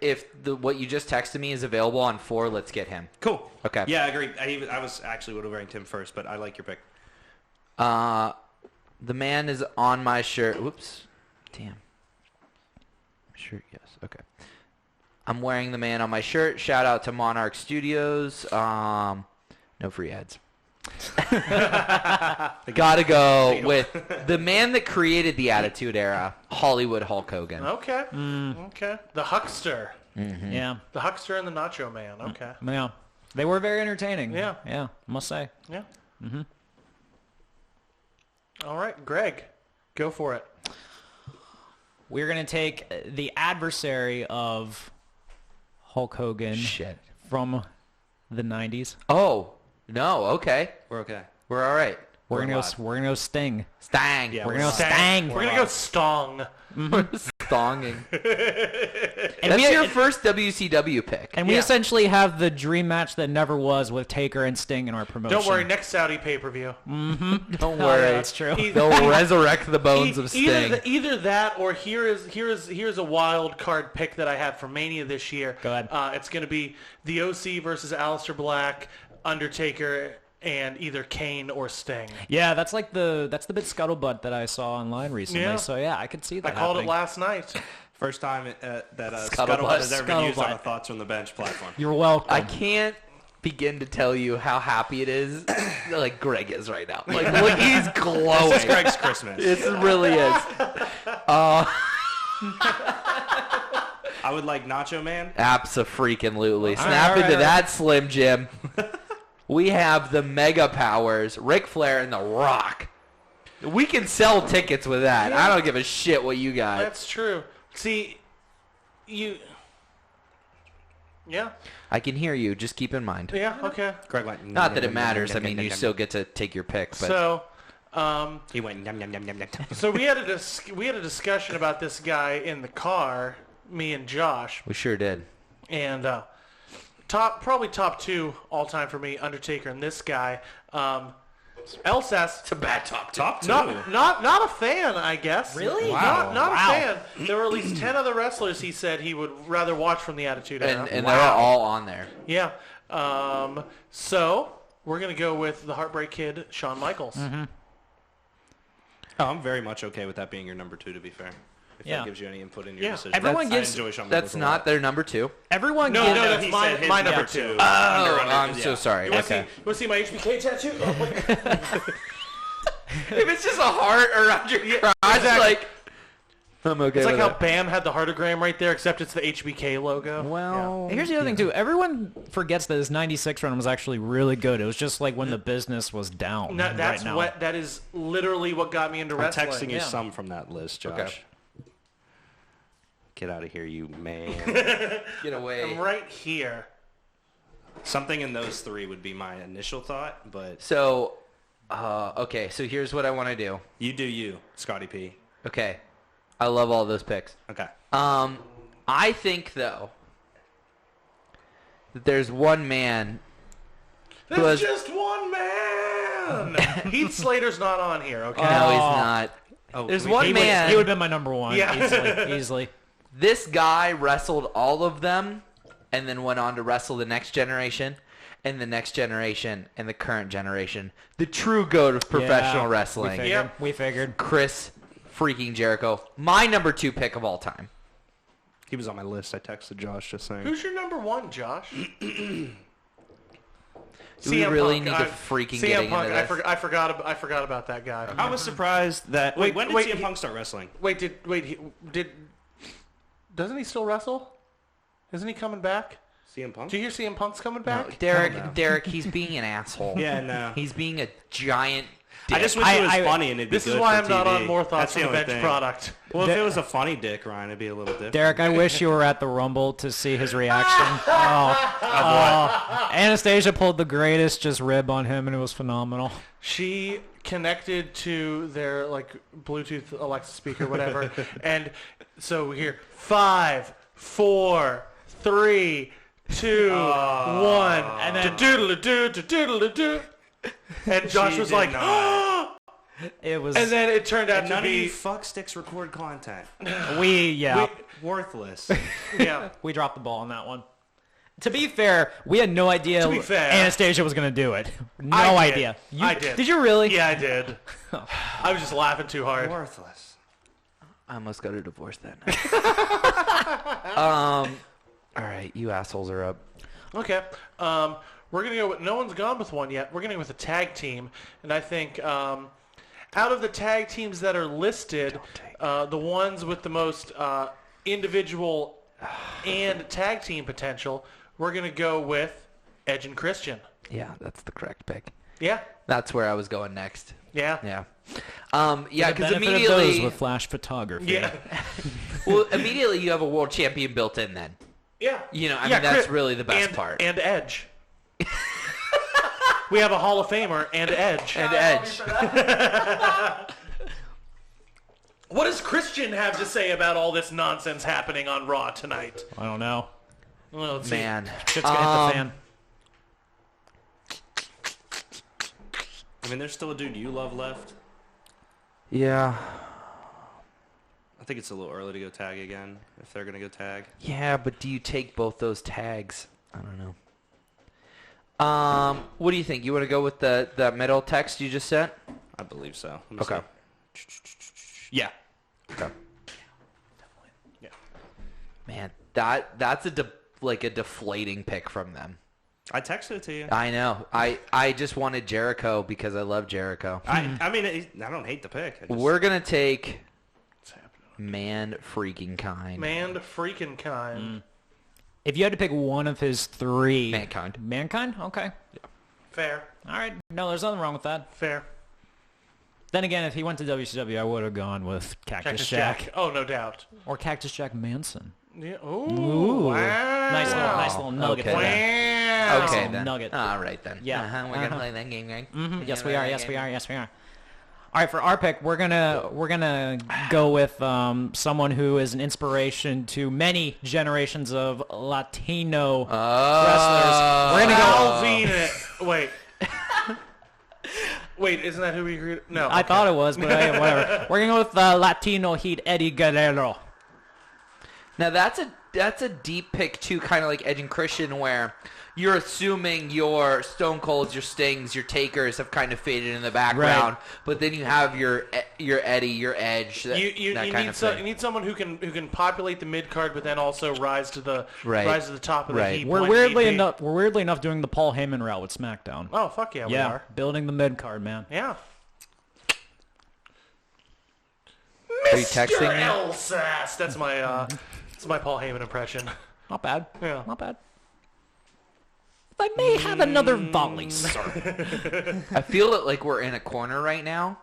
what you just texted me is available on 4, let's get him. Cool. Okay. Yeah, I agree. I was actually would have ranked him first, but I like your pick. The man is on my shirt. Whoops. Damn. Shirt, yes. Okay. I'm wearing the man on my shirt. Shout out to Monarch Studios. No free ads. Gotta go with the man that created the Attitude Era, Hollywood Hulk Hogan. Okay. Okay. The Huckster. Yeah. The Huckster and the Nacho Man. Okay. Yeah. They were very entertaining. Yeah. Yeah, I must say. Yeah. All right, Greg, go for it. We're going to take the adversary of Hulk Hogan Shit. from the 90s. Oh, no. Okay. We're okay. We're all right. We're gonna alive. go Sting. Stang. Yeah, We're gonna go alive. Stang. We're gonna go Stong. Stonging. And That's we, your first WCW pick. and we Yeah. essentially have the dream match that never was with Taker and Sting in our promotion. Don't worry, next Saudi pay-per-view. Don't Oh, worry. yeah, that's true. They'll resurrect the bones of Sting. Either that, or here's a wild card pick that I had for Mania this year. Go ahead. It's going to be the OC versus Aleister Black, Undertaker, and either Kane or Sting. Yeah, that's like that's the bit scuttlebutt that I saw online recently. Yeah. So yeah, I could see that. I called it happening. last night. First time that Scuttlebutt. Scuttlebutt has ever been used on a Scuttlebutt. Thoughts from the Bench platform. You're welcome. I can't begin to tell you how happy it is like Greg is right now. Like, look, he's glowing. This is Greg's Christmas. It really is. I would like Nacho Man. Abso-freaking-lutely. All Snap right, into all right. that, Slim Jim. We have the Mega Powers, Ric Flair and The Rock. We can sell tickets with that. I don't give a shit what you got. That's true. See, you... Yeah? I can hear you. Just keep in mind. Yeah, okay. Greg went. Not that it matters. I mean, you still get to take your pick. But So... He went yum yum yum yum yum. So we had a discussion about this guy in the car, me and Josh, we sure did. and probably top two all time for me, Undertaker and this guy. El Sass. It's a bad top two. Top two. Not a fan, I guess. Really? Wow. Not a fan. There were at least 10 other wrestlers he said he would rather watch from the Attitude Era. And they're all on there. Yeah. So we're gonna go with the Heartbreak Kid, Shawn Michaels. Mm-hmm. Oh, I'm very much okay with that being your number 2, to be fair. If Yeah. that gives you any input in your Yeah. decision. Everyone gives- I enjoy Shawn That's Michaels a not lot. their number 2. Everyone No, gives... no, that's he my- said his my number 2. two. I'm Yeah. so sorry. You want to Okay. see my HBK tattoo? Oh, my God. If it's just a heart around your crotch, exactly. like, I'm okay It's like with how it. Bam had the heartogram right there, except it's the HBK logo. Well, Here's the other thing, too. Everyone forgets that his 96 run was actually really good. It was just like when the business was down No, that's right now. what. That is literally what got me into I'm wrestling. texting you Yeah. some from that list, Josh. Okay. Get out of here, you man. get away. I'm right here. Something in those 3 would be my initial thought, but So, okay, so here's what I want to do. you do you, Scotty P. Okay. I love all those picks. Okay. I think, though, that there's one man who There's has... just one man. Heath Slater's not on here. Okay. No, he's not. Oh, There's we- one He man. would have been my number 1. Yeah. Easily. This guy wrestled all of them and then went on to wrestle the next generation and the next generation and the current generation. The true goat of professional Yeah, wrestling. We figured. Yep. We figured. Chris freaking Jericho. My number 2 pick of all time. He was on my list. I texted Josh just saying. Who's your number 1, Josh? Do we really need to freaking get into Punk. this? I forgot about that guy. I was surprised that... Wait, when did wait, CM Punk start wrestling? Doesn't he still wrestle? Isn't he coming back? CM Punk? Do you hear CM Punk's coming back? Derek, he's being an asshole. Yeah, no. He's being a giant I just wish it was funny and it'd be This is good why for I'm not TV. on More Thoughts That's the from the only Bench thing. product. Well, if it was a funny dick, Ryan, it'd be a little different. Derek, I wish you were at the Rumble to see his reaction. Anastasia pulled the greatest just rib on him, and it was phenomenal. She connected to their like Bluetooth Alexa speaker, whatever, and so we hear 5, 4, 3, 2, 1, and then doodle-a-doo. And Josh She was did like, not. It was. and then it turned out And to none of you be, fuck sticks record content. we Worthless. yeah. we dropped the ball on that one. To be fair, we had no idea To be fair, Anastasia was going to do it. No I did. idea. I did. Did you really? Yeah, I did. I was just laughing too hard. Worthless. I almost got a divorce that night. All right, you assholes are up. Okay. We're going to go with, no one's gone with one yet. We're going to go with a tag team. And I think out of the tag teams that are listed, the ones with the most individual and tag team potential, we're going to go with Edge and Christian. Yeah, that's the correct pick. Yeah. That's where I was going next. Yeah. Yeah. The Yeah, because benefit of those immediately, with flash photography. Yeah. well, immediately you have a world champion built in. Then Yeah. you know, I Yeah, mean, that's Chris- really the best part. And Edge. We have a Hall of Famer and Edge. And Edge. What does Christian have to say about all this nonsense happening on Raw tonight? I don't know. Well, let's see. Man, Shit's going to hit the fan. I mean, there's still a dude you love left. yeah, I think it's a little early to go tag again, if they're going to go tag. yeah, but do you take both those tags? I don't know. What do you think? You want to go with the middle text you just sent? I believe so. Let me Okay. see. Yeah. Okay. Yeah. Man, that's a deflating pick from them. I texted it to you. I know. I just wanted Jericho because I love Jericho. I mean, I don't hate the pick. I just, We're gonna take Man freaking kind. Man freaking kind. If you had to pick one of his 3... Mankind. Mankind? Okay. Fair. All right. No, there's nothing wrong with that. Fair. Then again, if he went to WCW, I would have gone with Cactus Jack. Oh, no doubt. Or Cactus Jack Manson. Yeah. Ooh. Ooh. Wow. Nice little nugget Okay, there. Wow. Nice Okay little then. nugget. All right then. Yeah. We're gonna play that game, right? Yes, we are. Yes, we are. Yes, we are. All right, for our pick, we're gonna go with someone who is an inspiration to many generations of Latino wrestlers. We're gonna go. Wait. Wait, isn't that who we agreed? No. I thought it was, but hey, whatever. We're going to go with Latino Heat Eddie Guerrero. Now that's a deep pick too, kind of like Edge and Christian, where you're assuming your Stone Colds, your Stings, your Takers have kind of faded in the background, Right. but then you have your Eddie, your Edge. You need someone who can populate the mid card, but then also rise to the top of the heap. We're weirdly enough doing the Paul Heyman route with SmackDown. Oh fuck yeah, we are building the mid card, man. Yeah. Are you texting me? L. Sass. That's my Paul Heyman impression. Not bad. Yeah. Not bad. I may have another volley, sir. I feel like we're in a corner right now,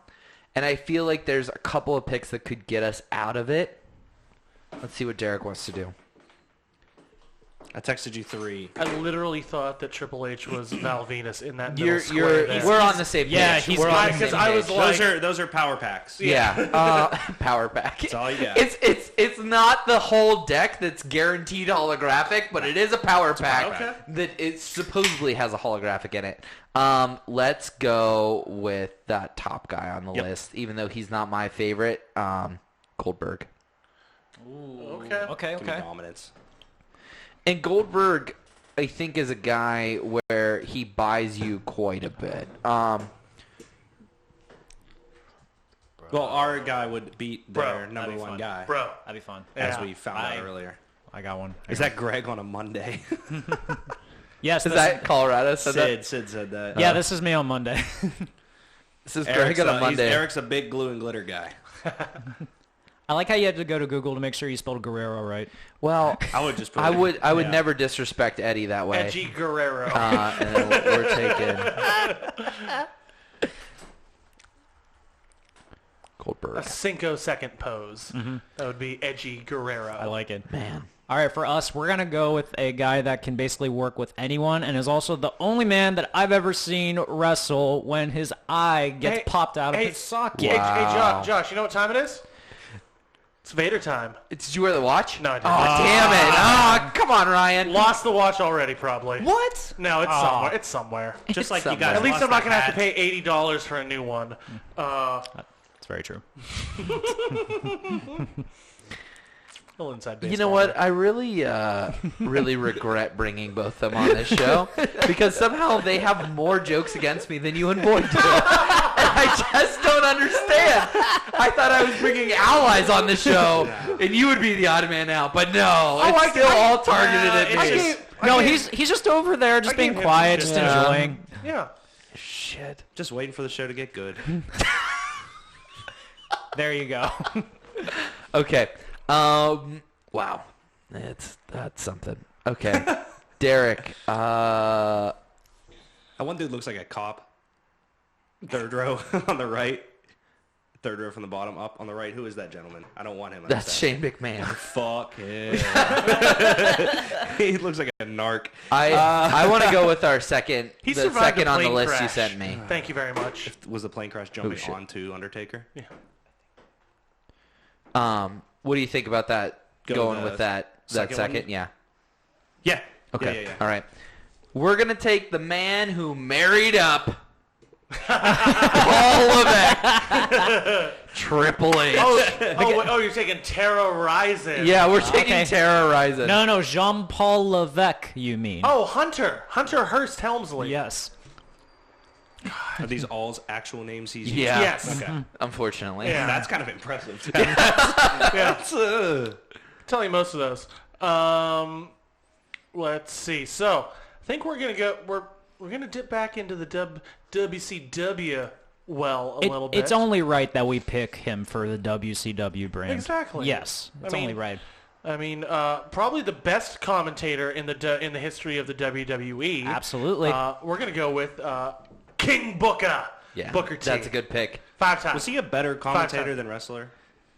and I feel like there's a couple of picks that could get us out of it. Let's see what Derek wants to do. I texted you 3. I literally thought that Triple H was Val Venus in that middle square there. We're on the same page. Yeah, he's we're on the because same I page. was like, Those are power packs. Yeah, power pack. That's all you got. It's not the whole deck that's guaranteed holographic, but it is a power pack Okay. that it supposedly has a holographic in it. Let's go with that top guy on the list, even though he's not my favorite. Goldberg. okay. Give me dominance. And Goldberg, I think, is a guy where he buys you quite a bit. Well, our guy would beat their number that'd be one fun. guy, Bro. That'd be fun. as Yeah. we found out earlier. I got one. Is that Greg on a Monday? Yes. Is that Colorado? Said that? Sid said that. Yeah, this is me on Monday. This is Greg on a Monday. Eric's a big glue and glitter guy. I like how you had to go to Google to make sure you spelled Guerrero right. Well, I would just. Put I would yeah. never disrespect Eddie that way. Edgy Guerrero. And then we're taking Goldberg. A 5-second pose. That would be Edgy Guerrero. I like it. Man. All right, for us, we're going to go with a guy that can basically work with anyone and is also the only man that I've ever seen wrestle when his eye gets popped out of his socket. Hey, Wow. Josh, you know what time it is? It's Vader time. Did you wear the watch? No, I didn't. Oh, damn it. Oh, come on, Ryan. Lost the watch already, probably. What? No, it's somewhere. It's somewhere. Just like you somewhere. guys. At least lost I'm not the going to have to hat. pay $80 for a new one. It's very true. Little inside baseball. You know what? I really regret bringing both of them on this show because somehow they have more jokes against me than you and Boyd do. And I just don't understand. I thought I was bringing allies on the show and you would be the odd man out, but no, it's still all targeted at me. He's just over there, just I being gave him quiet, some just shit. enjoying. Yeah. Shit. Just waiting for the show to get good. There you go. Okay. Wow. That's something. Okay. Derek. That one dude looks like a cop. Third row on the right. Third row from the bottom up on the right. Who is that gentleman? I don't want him. That's Shane McMahon. Fuck him. He looks like a narc. I want to go with our second. He the survived second a on the plane list you crash. sent me. Thank you very much. Was the plane crash jumping shit. onto Undertaker? Yeah. What do you think about that? Go Going with with the that second second? one? Yeah. Yeah. Okay. Yeah. All right. We're gonna take the man who married up Paul Levesque, Triple H. You're taking Terrorizing. Yeah, we're taking Okay. Terrorizing. No, Jean-Paul Levesque, you mean. Oh, Hunter Hearst Helmsley. Yes. Are these all actual names he's used? Yeah. Yes. Okay. Unfortunately. Yeah. That's kind of impressive. Yeah. Tell you most of those. Let's see. So I think we're gonna dip back into the WCW well a little bit. It's only right that we pick him for the WCW brand. Exactly. Yes, it's I mean, only right. I mean, probably the best commentator in the history of the WWE. Absolutely. We're gonna go with King Booker. Yeah. Booker T. That's a good pick. 5 times. Was he a better commentator times. than wrestler?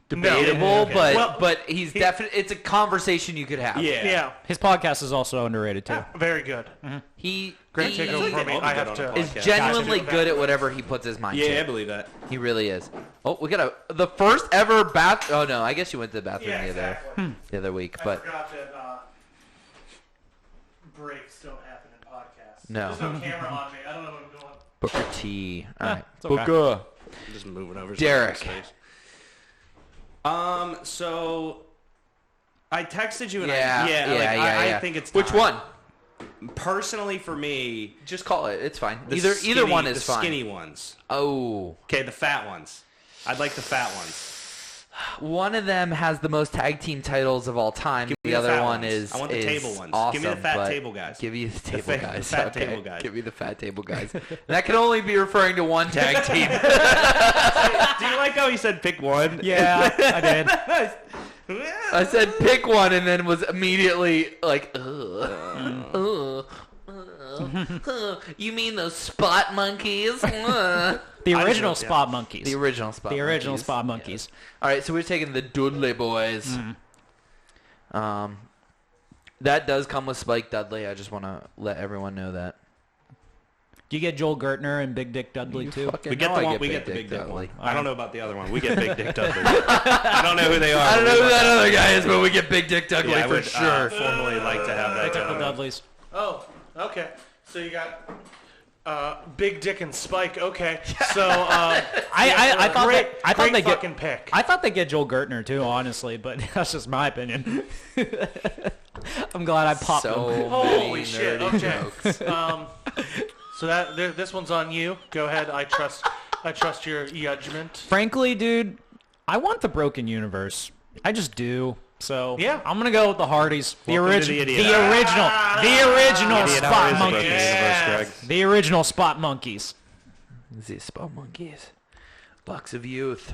Debatable, Okay. but he's definitely. It's a conversation you could have. Yeah. His podcast is also underrated too. Very good. He Great he takeover for me. all be I good have on to. a podcast. is Yeah. genuinely Gotcha. good at whatever he puts his mind Yeah, I to. believe that. He really is. Oh, we got the first ever bath. Oh no, I guess you went to the bathroom Yeah, exactly. the other week, I but forgot that breaks don't happen in podcasts. No. There's no camera on me. I don't know what I'm doing. Booker T. All right. it's okay. Booker. I'm just moving over. Derek. So I texted you and Yeah. I think it's Which time. one? Personally, for me, Just call it. It's fine. the Either one is the fine. skinny ones. Oh. Okay, the fat ones. I'd like the fat ones. One of them has the most tag team titles of all time. Give me The the other fat one ones. is I want the is table ones. Awesome, Give me the fat but table guys. Give you the table fa- guys. the fat Okay. table guys. Give me the fat table guys. That can only be referring to one tag team. Do you like how he said pick one? Yeah, I did. I said pick one and then was immediately like, ugh. You mean those spot monkeys? The original Spot Monkeys. The original spot. The original monkeys. Spot Monkeys. All right, so we're taking the Dudley boys. That does come with Spike Dudley. I just want to let everyone know that. Do you get Joel Gertner and Big Dick Dudley too? We get know the I one. get We Big get the Dick big dick Dudley. one. I don't know about the other one. We get Big Dick Dudley. I don't know who they are. I don't but know we who want that other guy is, but we get Big Dick Dudley Yeah, I for would sure. formally like to have I that. took the gentleman. Dudleys. Oh, okay. So you got Big Dick and Spike. Okay. So I thought great, I thought great they fucking get pick. I thought they get Joel Gertner too, honestly, but that's just my opinion. I'm glad I popped So them. Holy many shit, nerdy okay. jokes. So this one's on you. Go ahead. I trust your judgment. Frankly, dude, I want the Broken Universe. I just do. So Yeah. I'm gonna go with the Hardys. The Welcome to original, the the idiot. original, the original Idiot Spot always Monkeys. broken universe, Greg. The original Spot Monkeys. These spot monkeys. Bucks of Youth.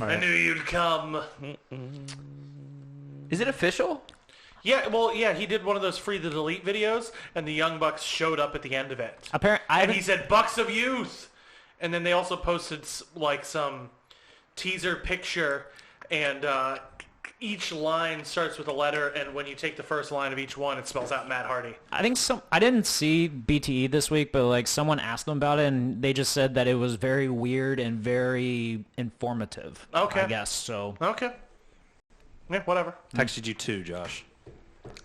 I knew you'd come. Is it official? Yeah, well, yeah, he did one of those free the delete videos, and the Young Bucks showed up at the end of it. Apparently, And he said, Bucks of Youth! And then they also posted, like, some teaser picture, and each line starts with a letter, and when you take the first line of each one, it spells out Matt Hardy. I think I didn't see BTE this week, but like someone asked them about it, and they just said that it was very weird and very informative. Okay. I guess so. Okay. Yeah, whatever. Texted you too, Josh.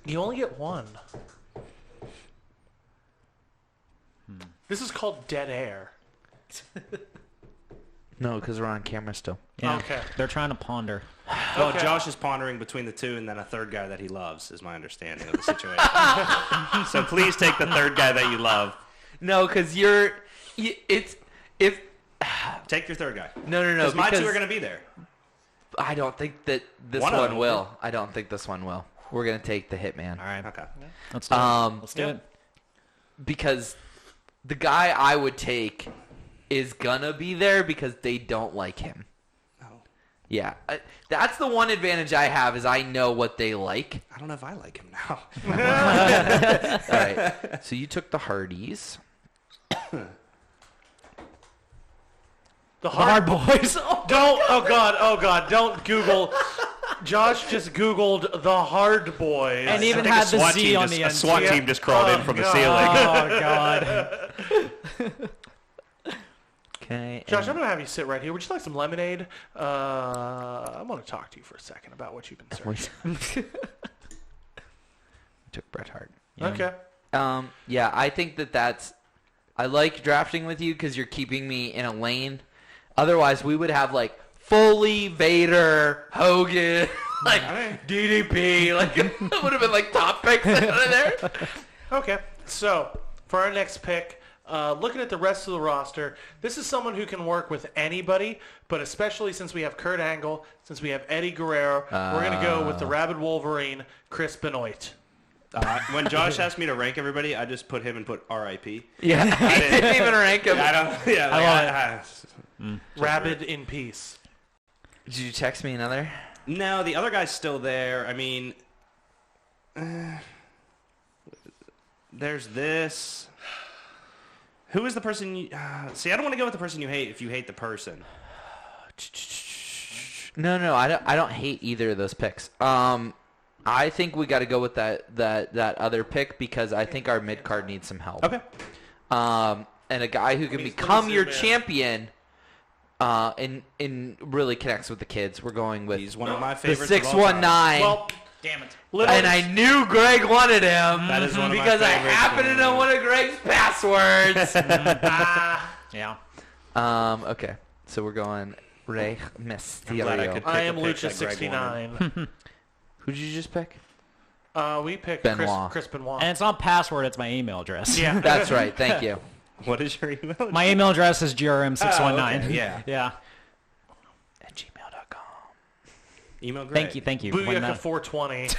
You only get one. This is called dead air. No, because we're on camera still. Yeah. Okay. They're trying to ponder. Well, Okay. Josh is pondering between the two and then a third guy that he loves, is my understanding of the situation. So please take the third guy that you love. No, because Take your third guy. No, Because my two because are going to be there. I don't think that this One of one them will. I don't think this one will. We're gonna take the Hitman. All right. Okay. Let's do it. Let's do it. Because the guy I would take is gonna be there because they don't like him. No. Yeah, that's the one advantage I have is I know what they like. I don't know if I like him now. All right, so you took the Hardys. The Hard Boys. Don't, oh God, don't Google. Josh just Googled the Hard Boys. And I even think had a the SWAT Z team on just- the A end. SWAT Yeah. team just crawled in Oh, from the God. ceiling. Oh God. Okay. Josh, I'm going to have you sit right here. Would you like some lemonade? I want to talk to you for a second about what you've been searching. took Bret Hart. Okay. Yeah, I think that's. I like drafting with you because you're keeping me in a lane. Otherwise, we would have like Foley, Vader, Hogan, like DDP. Like it would have been like top picks out of there. Okay. So, for our next pick, looking at the rest of the roster, this is someone who can work with anybody, but especially since we have Kurt Angle, since we have Eddie Guerrero, we're going to go with the Rabid Wolverine, Chris Benoit. When Josh asked me to rank everybody, I just put him and put R.I.P. Yeah, I didn't even rank him. I don't. Yeah, like, Rabid in peace. Did you text me another? No, the other guy's still there. I mean, there's this. Who is the person you... see, I don't want to go with the person you hate if you hate the person. No, I don't hate either of those picks. I think we got to go with that other pick because I think our mid card needs some help. Okay. And a guy who can become your champion, and really connects with the kids. We're going with He's one of my the favorites of all time. 619. Well, Damn it. And I knew Greg wanted him That is one of my because I favorites. happen to know one of Greg's passwords. Yeah. Okay, so we're going Rey I'm glad I Mysterio. could I pick am a pick Lucha that Greg 69. Who did you just pick? We picked Benoit. Chris Benoit. And it's not password, it's my email address. Yeah. That's right. Thank you. wanted. What is your email? My email address is grm619. Oh, okay. Yeah. Yeah. At gmail.com. Email Greg. Thank you. When that- Booyaka420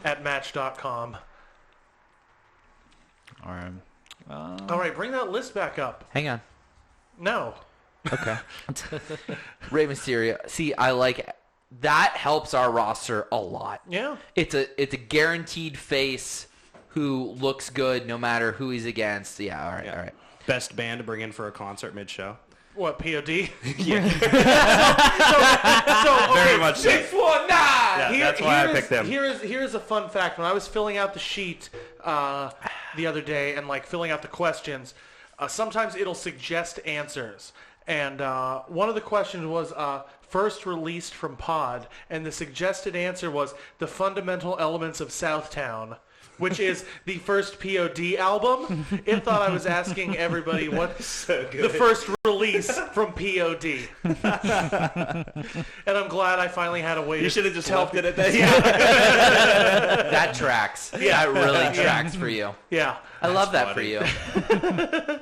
at match.com. All right. All right, bring that list back up. Hang on. No. Okay. Rey Mysterio. See, I like that. Helps our roster a lot. Yeah. It's a guaranteed face who looks good no matter who he's against. Yeah. All right. Yeah. All right. Best band to bring in for a concert mid-show. What, POD? Yeah. So, okay, Very much so. 619. Yeah, that's why I picked them. Here's a fun fact. When I was filling out the sheet the other day and like filling out the questions, sometimes it'll suggest answers. And one of the questions was first released from Pod, and the suggested answer was The Fundamental Elements of Southtown, which is the first POD album. It thought I was asking everybody what the first release from POD. And I'm glad I finally had a way to You should have just tell left it people. at that. That tracks. That really tracks for you. Yeah. I love that funny. for you.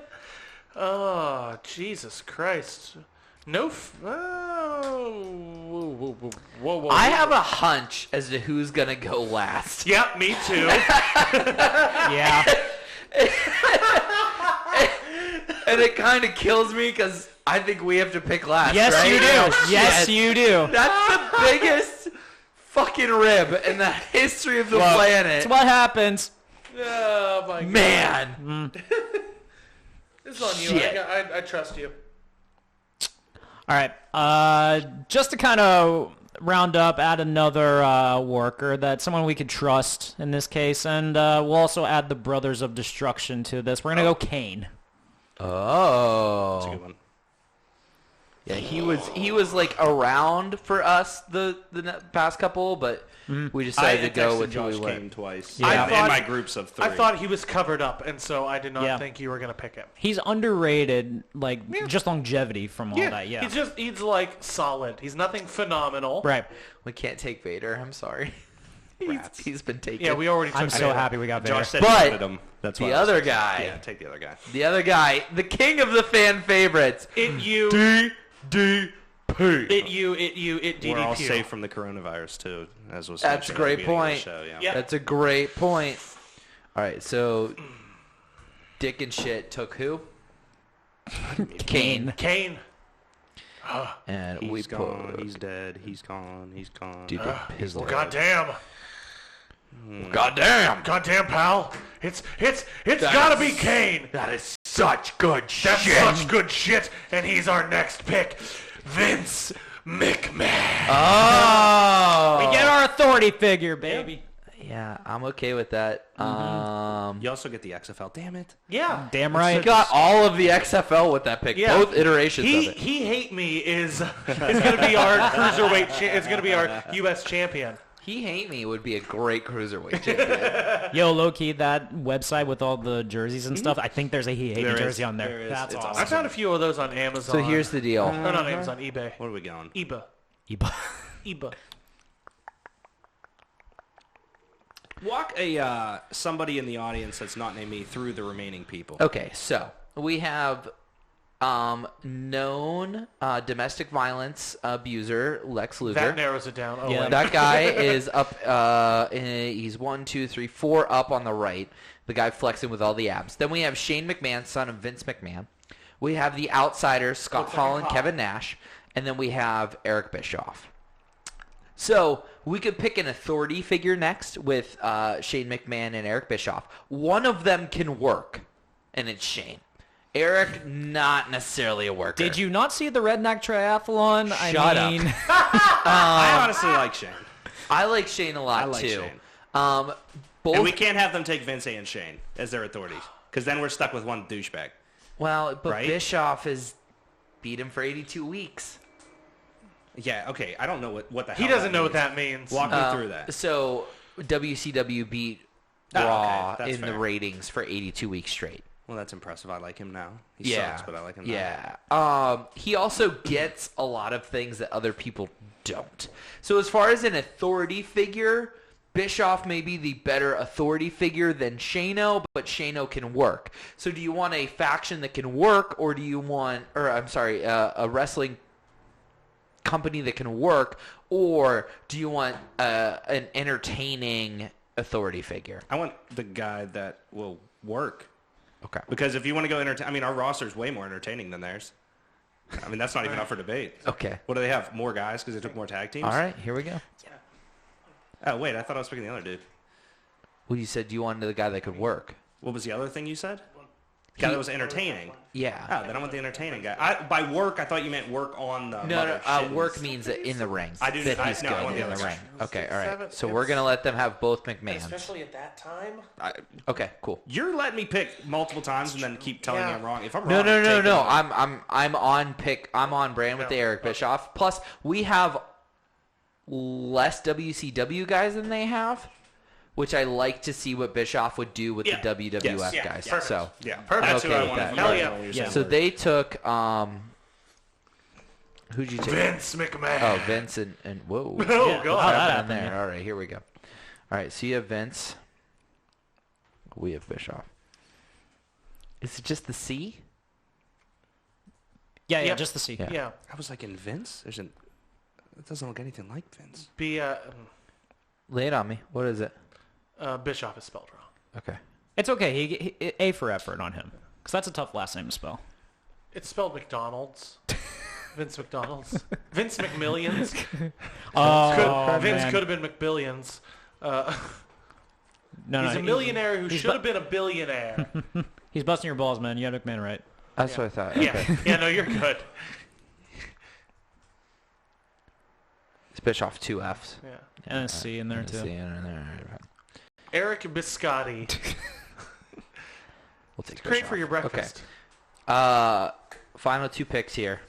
Oh, Jesus Christ. No. Whoa. I have a hunch as to who's gonna go last. Yeah, me too. Yeah. And it kind of kills me because I think we have to pick last. Yes, right? you Oh, do. Yes, shit. you do. That's the biggest fucking rib in the history of the That's planet. what happens. Oh, my God. Man. It's on you. Shit. I trust you. All right. Just to kind of round up, add another worker someone we could trust in this case, and we'll also add the Brothers of Destruction to this. We're gonna go Kane. That's a Oh. good one. Yeah, he was like around for us the past couple, but we decided to go with who Josh we went. Kane twice. Yeah. In my groups of 3. I thought he was covered up, and so I did not Yeah. think you were going to pick him. He's underrated, like just longevity from all that. Yeah. He's like solid. He's nothing phenomenal. Right. We can't take Vader. I'm sorry. He's been taken. Yeah, we already took I'm so Vader. happy we got Vader. Josh said But he wanted him. That's why the I was other like, guy. Yeah, take the other guy. The other guy, the king of the fan favorites. It DDP. DDP. We're all safe from the coronavirus too, as was That's a mentioned at great the beginning of the point. show, yeah. Yeah. That's a great point. All right, so Dick and shit took who? Kane. Kane. And we He's gone. put He's dead. He's gone. He's gone. Dude, his Well, leg. goddamn. Goddamn. Goddamn, pal. It's gotta be Kane. That is such good That's shit. such good shit. And he's our next pick. Vince McMahon. Oh. We get our authority figure, baby. Yeah, I'm okay with that. You also get the XFL. Damn it. Yeah. Damn right. You got all of the XFL with that pick. Yeah. Both iterations of it. He hate me is gonna be our cruiserweight. Is gonna be our U.S. champion. He Hate Me would be a great cruiserweight champion. Yo, low-key, that website with all the jerseys and stuff, I think there's a He Hate Me There is. jersey on there. There is. That's It's awesome. I found a few of those on Amazon. So here's the deal. Or not Amazon, eBay. What are we going? eBay. Walk somebody in the audience that's not named me through the remaining people. Okay, so we have known domestic violence abuser Lex Luger. That narrows it down. Oh, Yeah. wait. That guy is up. He's 1, 2, 3, 4 up on the right. The guy flexing with all the abs. Then we have Shane McMahon, son of Vince McMahon. We have the outsiders, Scott Hall and Kevin Nash. And then we have Eric Bischoff. So we could pick an authority figure next with Shane McMahon and Eric Bischoff. One of them can work, and it's Shane. Eric, not necessarily a worker. Did you not see the Redneck Triathlon? Shut up. I honestly like Shane. I like Shane a lot, I like too. Shane. Both, And we can't have them take Vince and Shane as their authorities, because then we're stuck with one douchebag. well, but Right? Bischoff has beat him for 82 weeks. Yeah, okay. I don't know what the hell He doesn't know what means. that means. Walk me through that. So WCW beat Oh, okay. Raw That's in the fair. ratings for 82 weeks straight. Well, that's impressive. I like him now. He Yeah. sucks, but I like him now. Yeah. He also gets a lot of things that other people don't. So as far as an authority figure, Bischoff may be the better authority figure than Shano, but Shano can work. So do you want a faction that can work, or do you want, a wrestling company that can work, or do you want an entertaining authority figure? I want the guy that will work. Okay. Because if you want to go entertain, I mean, our roster is way more entertaining than theirs. I mean, that's not even up for debate. Okay. What do they have? More guys because they took more tag teams? All right, here we go. Oh, wait, I thought I was picking the other dude. Well, you said you wanted the guy that could work. What was the other thing you said? Guy that was entertaining. Yeah. Oh, then I want the entertaining guy. By work, I thought you meant work on the No, work means that in the ring. I do- that I- he's no, I good want the in the other ring. guy. Okay, all right. Seven- So we're gonna let them have both McMahons. Especially at that time. Okay, cool. You're letting me pick multiple times and then keep telling me Yeah. I'm wrong. If I'm No, wrong, no, no, take no. it. I'm on pick. I'm on brand with the Eric Bischoff. Plus, we have less WCW guys than they have, which I like to see what Bischoff would do with Yeah. the WWF Yes. Yeah. guys. Perfect. So Yeah, Perfect. That's Okay who I with wanted. that. Hell yeah. You're Yeah. saying so work. they took who'd you take? Vince McMahon. Oh, Vince and whoa. Oh, Yeah. God. How'd that Happened happen? there. All right, here we go. All right, so you have Vince. We have Bischoff. Is it just the C? Yeah, Yep. just the C. Yeah. Yeah. I was like, in Vince? It doesn't look anything like Vince. Lay it on me. What is it? Bischoff is spelled wrong. Okay. It's okay. He A for effort on him. Because that's a tough last name to spell. It's spelled McDonald's. Vince McDonald's. Vince McMillions. Oh, Vince man. could have been McBillions. No, He's a millionaire who he's should have been a billionaire. He's busting your balls, man. You had McMahon right. That's what I thought. Okay. Yeah. Yeah, no, you're good. It's Bischoff, 2 Fs. Yeah. And a C in there, too. C in there. Eric Biscotti. We'll take Great Bischoff. for your breakfast. Final 2 picks here.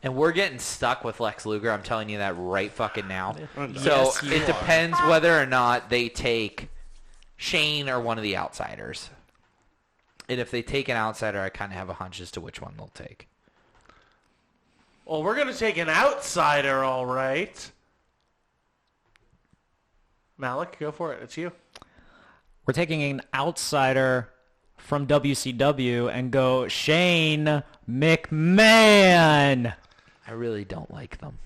And we're getting stuck with Lex Luger. I'm telling you that right fucking now. So Yes, you it are. depends whether or not they take Shane or one of the outsiders. And if they take an outsider, I kind of have a hunch as to which one they'll take. Well, we're going to take an outsider, all right. Malik, go for it. It's you. We're taking an outsider from WCW and go Shane McMahon. I really don't like them.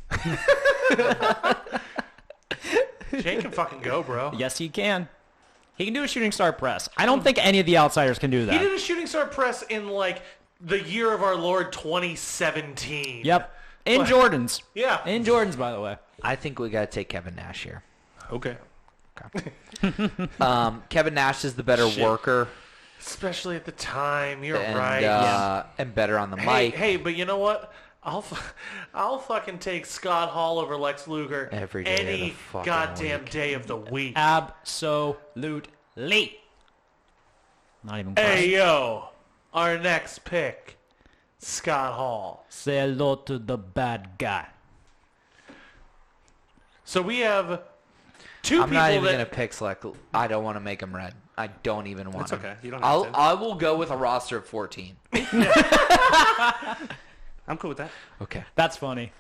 Shane can fucking go, bro. Yes, he can. He can do a shooting star press. I don't think any of the outsiders can do He that. did a shooting star press in, like, the year of our Lord 2017. Yep. In Jordans. Yeah. In Jordans, by the way. I think we got to take Kevin Nash here. Okay. Kevin Nash is the better worker Especially at the time. You're and, right. and better on the Hey, mic. hey, but you know what? I'll fucking take Scott Hall over Lex Luger Every day of the any fucking goddamn week. day of the week. Absolutely. Not even close. Hey, yo. Our next pick, Scott Hall. Say hello to the bad guy. So we have two I'm people not even that... going to pick Select. I don't want to make him red. I don't even want That's him. okay. You don't have to. I will go with a roster of 14. I'm cool with that. Okay. That's funny.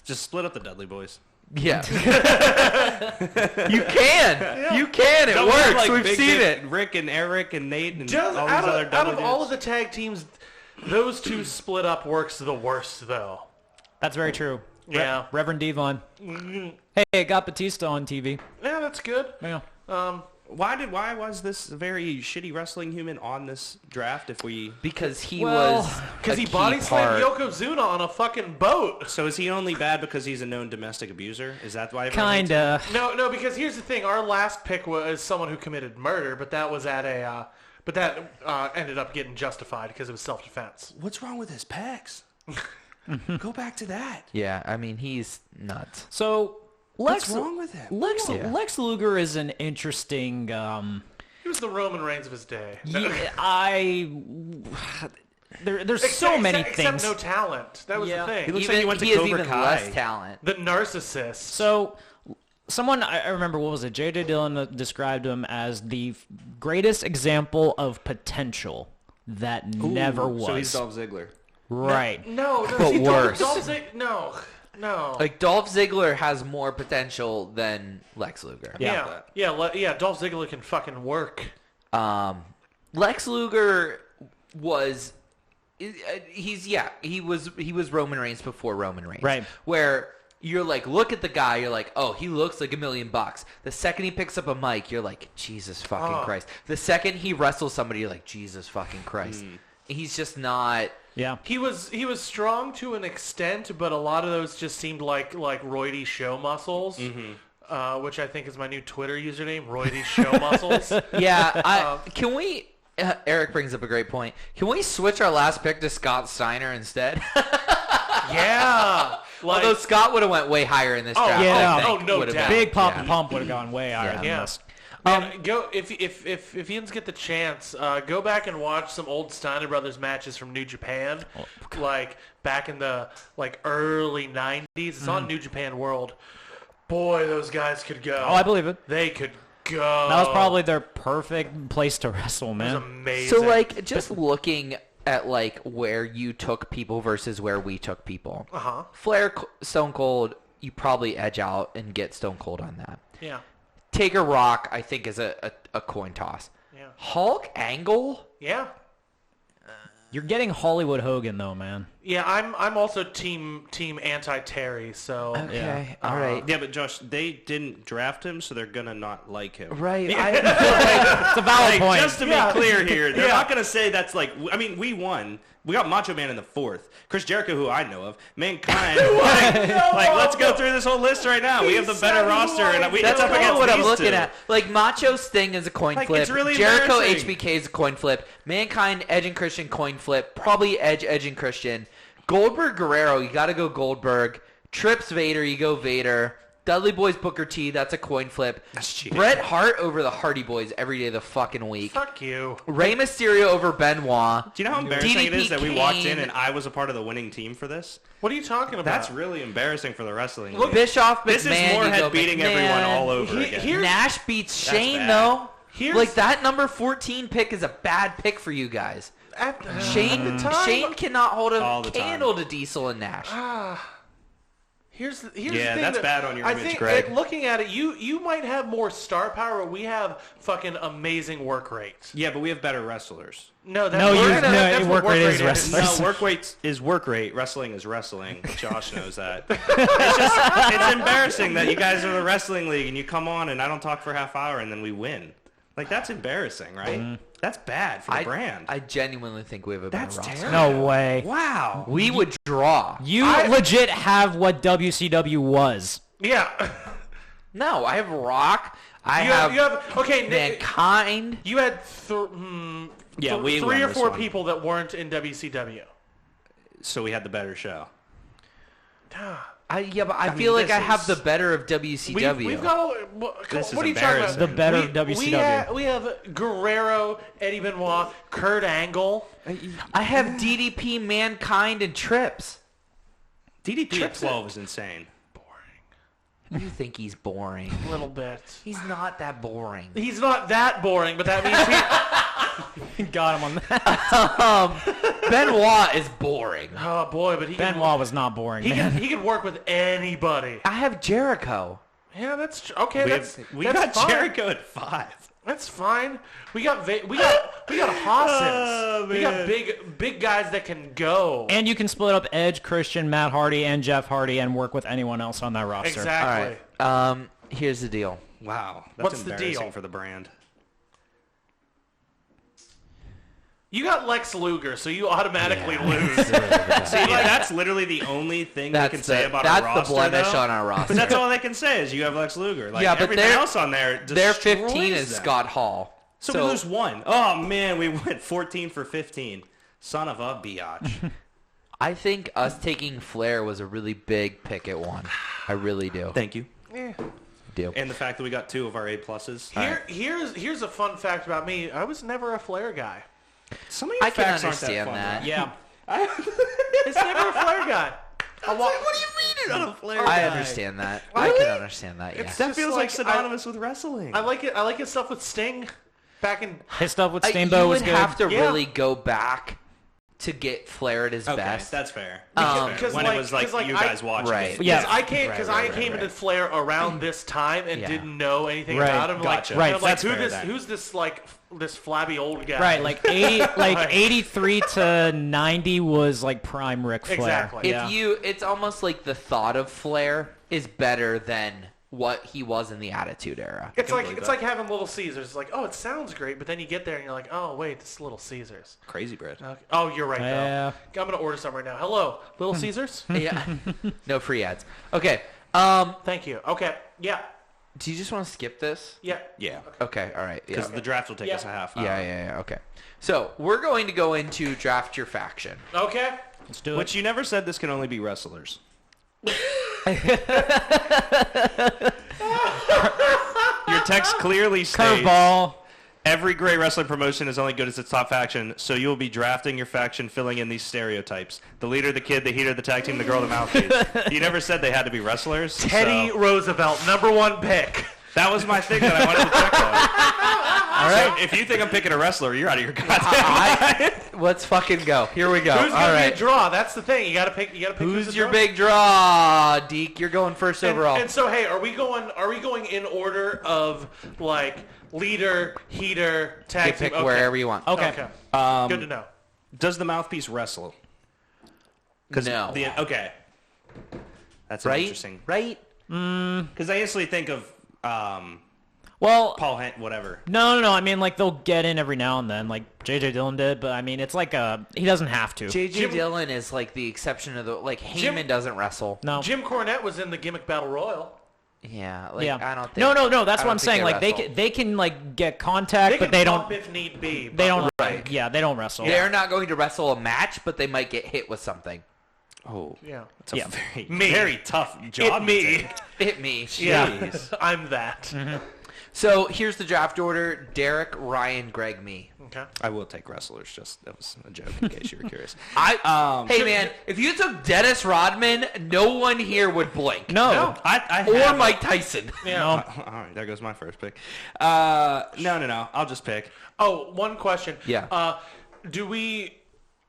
Just split up the Dudley Boys. Yeah. You can. You can. It Don't we have, works. like, We've Big seen Dick it. Rick and Eric and Nate and Just all these out other of Dudley all of dudes. the tag teams, those two split up works the worst, though. That's very true. Yeah. Reverend Devon. Hey, it got Batista on TV. Yeah, that's good. Yeah. Why was this very shitty wrestling human on this draft if we... Because he Well, was Because a he key body slammed part. Yokozuna on a fucking boat. So is he only bad because he's a known domestic abuser? Is that why everyone hates him? Kinda. No, because here's the thing. Our last pick was someone who committed murder, but that was at a... but that ended up getting justified because it was self-defense. What's wrong with his pecs? Go back to that. Yeah, I mean, he's nuts. So, What's wrong with him? Yeah. Lex Luger is an interesting... He was the Roman Reigns of his day. There's so many things. Except no talent. That was Yeah. the thing. He looks like he went to has Cobra even Kai. less talent. The narcissist. So, Someone, I remember, what was it? J.J. Dillon described him as the greatest example of potential that never was. So he's Dolph Ziggler. Right. No, But see, worse. No. Like Dolph Ziggler has more potential than Lex Luger. Yeah. Dolph Ziggler can fucking work. Lex Luger was he was Roman Reigns before Roman Reigns. Right. Where you're like, look at the guy, you're like, oh, he looks like $1 million. The second he picks up a mic, you're like, Jesus fucking Christ. The second he wrestles somebody, you're like, Jesus fucking Christ. He's just not. Yeah. He was strong to an extent, but a lot of those just seemed like roidy show muscles, which I think is my new Twitter username, roidy show muscles. Yeah. Can we? Eric brings up a great point. Can we switch our last pick to Scott Steiner instead? Yeah. Although Scott would have went way higher in this draft. yeah. I think, no would have doubt. been. Big Pop and Pump would have gone way higher than this. Go if you get the chance, go back and watch some old Steiner Brothers matches from New Japan, like back in the early '90s. It's on New Japan World. Boy, those guys could go. Oh, I believe it. They could go. That was probably their perfect place to wrestle, It man. was amazing. So, just looking at, where you took people versus where we took people. Flair, Stone Cold, you probably edge out and get Stone Cold on that. Yeah. Taker, Rock, I think, is a coin toss. Yeah. Hulk, Angle? Yeah. You're getting Hollywood Hogan, though, man. Yeah, I'm also team anti-Terry, so Okay, all right. Yeah, but Josh, they didn't draft him, so they're gonna not like him. Right. It's a valid point. Just to be clear here, they're not going to say that's we won. We got Macho Man in the 4th. Chris Jericho, who I know of. Mankind. Let's go through this whole list right now. We have the better roster, and That's up kind against of what I'm these looking two. at. Macho Sting is a coin flip. It's really Jericho embarrassing. HBK is a coin flip. Mankind, Edge and Christian coin flip. Probably Edge and Christian. Goldberg, Guerrero, you got to go Goldberg. Trips, Vader, you go Vader. Dudley Boys, Booker T, that's a coin flip. That's cheating. Bret Hart over the Hardy Boys every day of the fucking week. fuck you. Rey Mysterio over Benoit. Do you know how embarrassing it is DDP that we walked in Kane. and I was a part of the winning team for this? What are you talking about? That's really embarrassing for the wrestling Look, league. Bischoff, McMahon, This is you go Moorhead beating McMahon. everyone all over again. Here's- Nash beats That's Shane, bad. though. Here's- That number 14 pick is a bad pick for you guys. at Shane the time. Shane cannot hold All a the candle to Diesel and Nash. Here's the Yeah, thing that's bad on your I image, think Greg. looking at it, you might have more star power, but we have fucking amazing work rates. Yeah, but we have better wrestlers. No, that's No, that's what work rate is is. wrestling. No, work rate is work rate. Wrestling is wrestling. Josh knows that. It's embarrassing that you guys are the wrestling league and you come on and I don't talk for a half hour and then we win. That's embarrassing, right? That's bad for the brand. I genuinely think we have a better That's roster. terrible. No way. Wow. We would draw. You legit have what WCW was. Yeah. No, I have Rock. You have okay, Nick, Mankind. you had Yeah, we won three or this four one. people that weren't in WCW. So we had the better show. But I mean, feel like this I have is- the better of WCW. We've got all. This What are is you talking about? embarrassing. The better WCW. We have Guerrero, Eddie Benoit, Kurt Angle. I have DDP, Mankind, and Trips. DDP at 12 is insane. You think he's boring? A little bit. He's not that boring. He's not that boring, but that means Got him on that. Benoit is boring. oh boy, but Benoit was not boring, he man. can work with anybody. I have Jericho. Yeah, that's okay. We that's got fine. Jericho at 5. That's fine. We got Hossens. Oh, we got man. big guys that can go. And you can split up Edge, Christian, Matt Hardy, and Jeff Hardy and work with anyone else on that roster. Exactly. All right. Here's the deal. Wow. That's What's the embarrassing deal? for the brand. You got Lex Luger, so you automatically lose. See, that's literally the only thing they can say about our roster. That's the blemish though. on our roster. But that's all they can say is you have Lex Luger. Yeah, but everything their- else on there Their destroys 15 is them. Scott Hall. So we lose 1. Oh, man, we went 14 for 15. Son of a biatch. I think us taking Flair was a really big pick at 1. I really do. Thank you. do. And the fact that we got 2 of our A+. Here's a fun fact about me. I was never a Flair guy. Some of your I can facts aren't understand fun, that. right? Yeah. It's never a Flair guy. What do you mean You're not a Flair I guy. understand that. I can understand that. Yeah. It's That just feels like I- synonymous with wrestling. I like it. I like his stuff with Sting. Back in His stuff with You Steamboat was would good. have to Yeah. really go back to get Flair at his okay, best. that's fair. Because When it was like you guys watching Right. it. Yeah. I came Right, because right, I came right. into Flair around this time and Yeah. didn't know anything Right. about him. Gotcha. Like, Right, kind of like that's fair then. who's this like this flabby old guy? Right, like 83 to 90 was like prime Ric Flair. Exactly. It's almost like the thought of Flair is better than what he was in the Attitude Era. It's like believe it's that. like having Little Caesars. It's like, oh, it sounds great, but then you get there and you're like, oh wait, this is Little Caesars. Crazy bread. Okay. Oh, you're right Yeah. though. I'm gonna order some right now. Hello, Little Caesars. Yeah. No free ads. Okay. Thank you. Okay. Yeah. Do you just want to skip this? Yeah. Yeah. Okay. All right. Yeah. Because the draft will take us a half hour. Yeah. Okay. So we're going to go into draft your faction. Okay. Let's do it. Which you never said this can only be wrestlers. Your text clearly states Curveball. every great wrestling promotion is only good as its top faction, so you will be drafting your faction filling in these stereotypes. The leader, the kid, the heater, the tag team, the girl, the mouthpiece. You never said they had to be wrestlers. Teddy so Roosevelt, #1 pick. that was my thing that I wanted to check on. All right. So if you think I'm picking a wrestler, you're out of your goddamn mind. Let's fucking go. Here we go. Who's All gonna right. be a draw? That's the thing. You gotta pick. You gotta pick. Who's the your draw. big draw, Deke? You're going first And, overall. and so, hey, are we going in order of like leader, heater, You tag pick team? Okay. wherever you want. Okay. Okay. Good to know. Does the mouthpiece wrestle? No. Okay. That's Right? interesting. Right? Because I instantly think of Well, Paul Hent, whatever. no. I mean, like, they'll get in every now and then, like J.J. Dillon did, but I mean, it's like he doesn't have to. J.J. Dillon is like the exception of the like Heyman doesn't wrestle. No. Jim Cornette was in the Gimmick Battle Royal. Yeah. Like Yeah. I don't think. No. That's I what I'm don't saying. think Like, wrestle. they can like get contact, They but can they bump don't. if need be. They don't. Right. Yeah, they don't wrestle. They're not going to wrestle a match, but they might get hit with something. Oh, Yeah. it's a Yeah. very, Me. very tough job. to me. take. Hit me. Yeah. Jeez. I'm that. So here's the draft order: Derek, Ryan, Greg, me. Okay. I will take wrestlers. Just that was a joke in case you were curious. Hey man, if you took Dennis Rodman, no one here would blink. No. I Or have- Mike Tyson. Yeah. All right, there goes my first pick. No. I'll just pick. Oh, one question. Yeah. Do we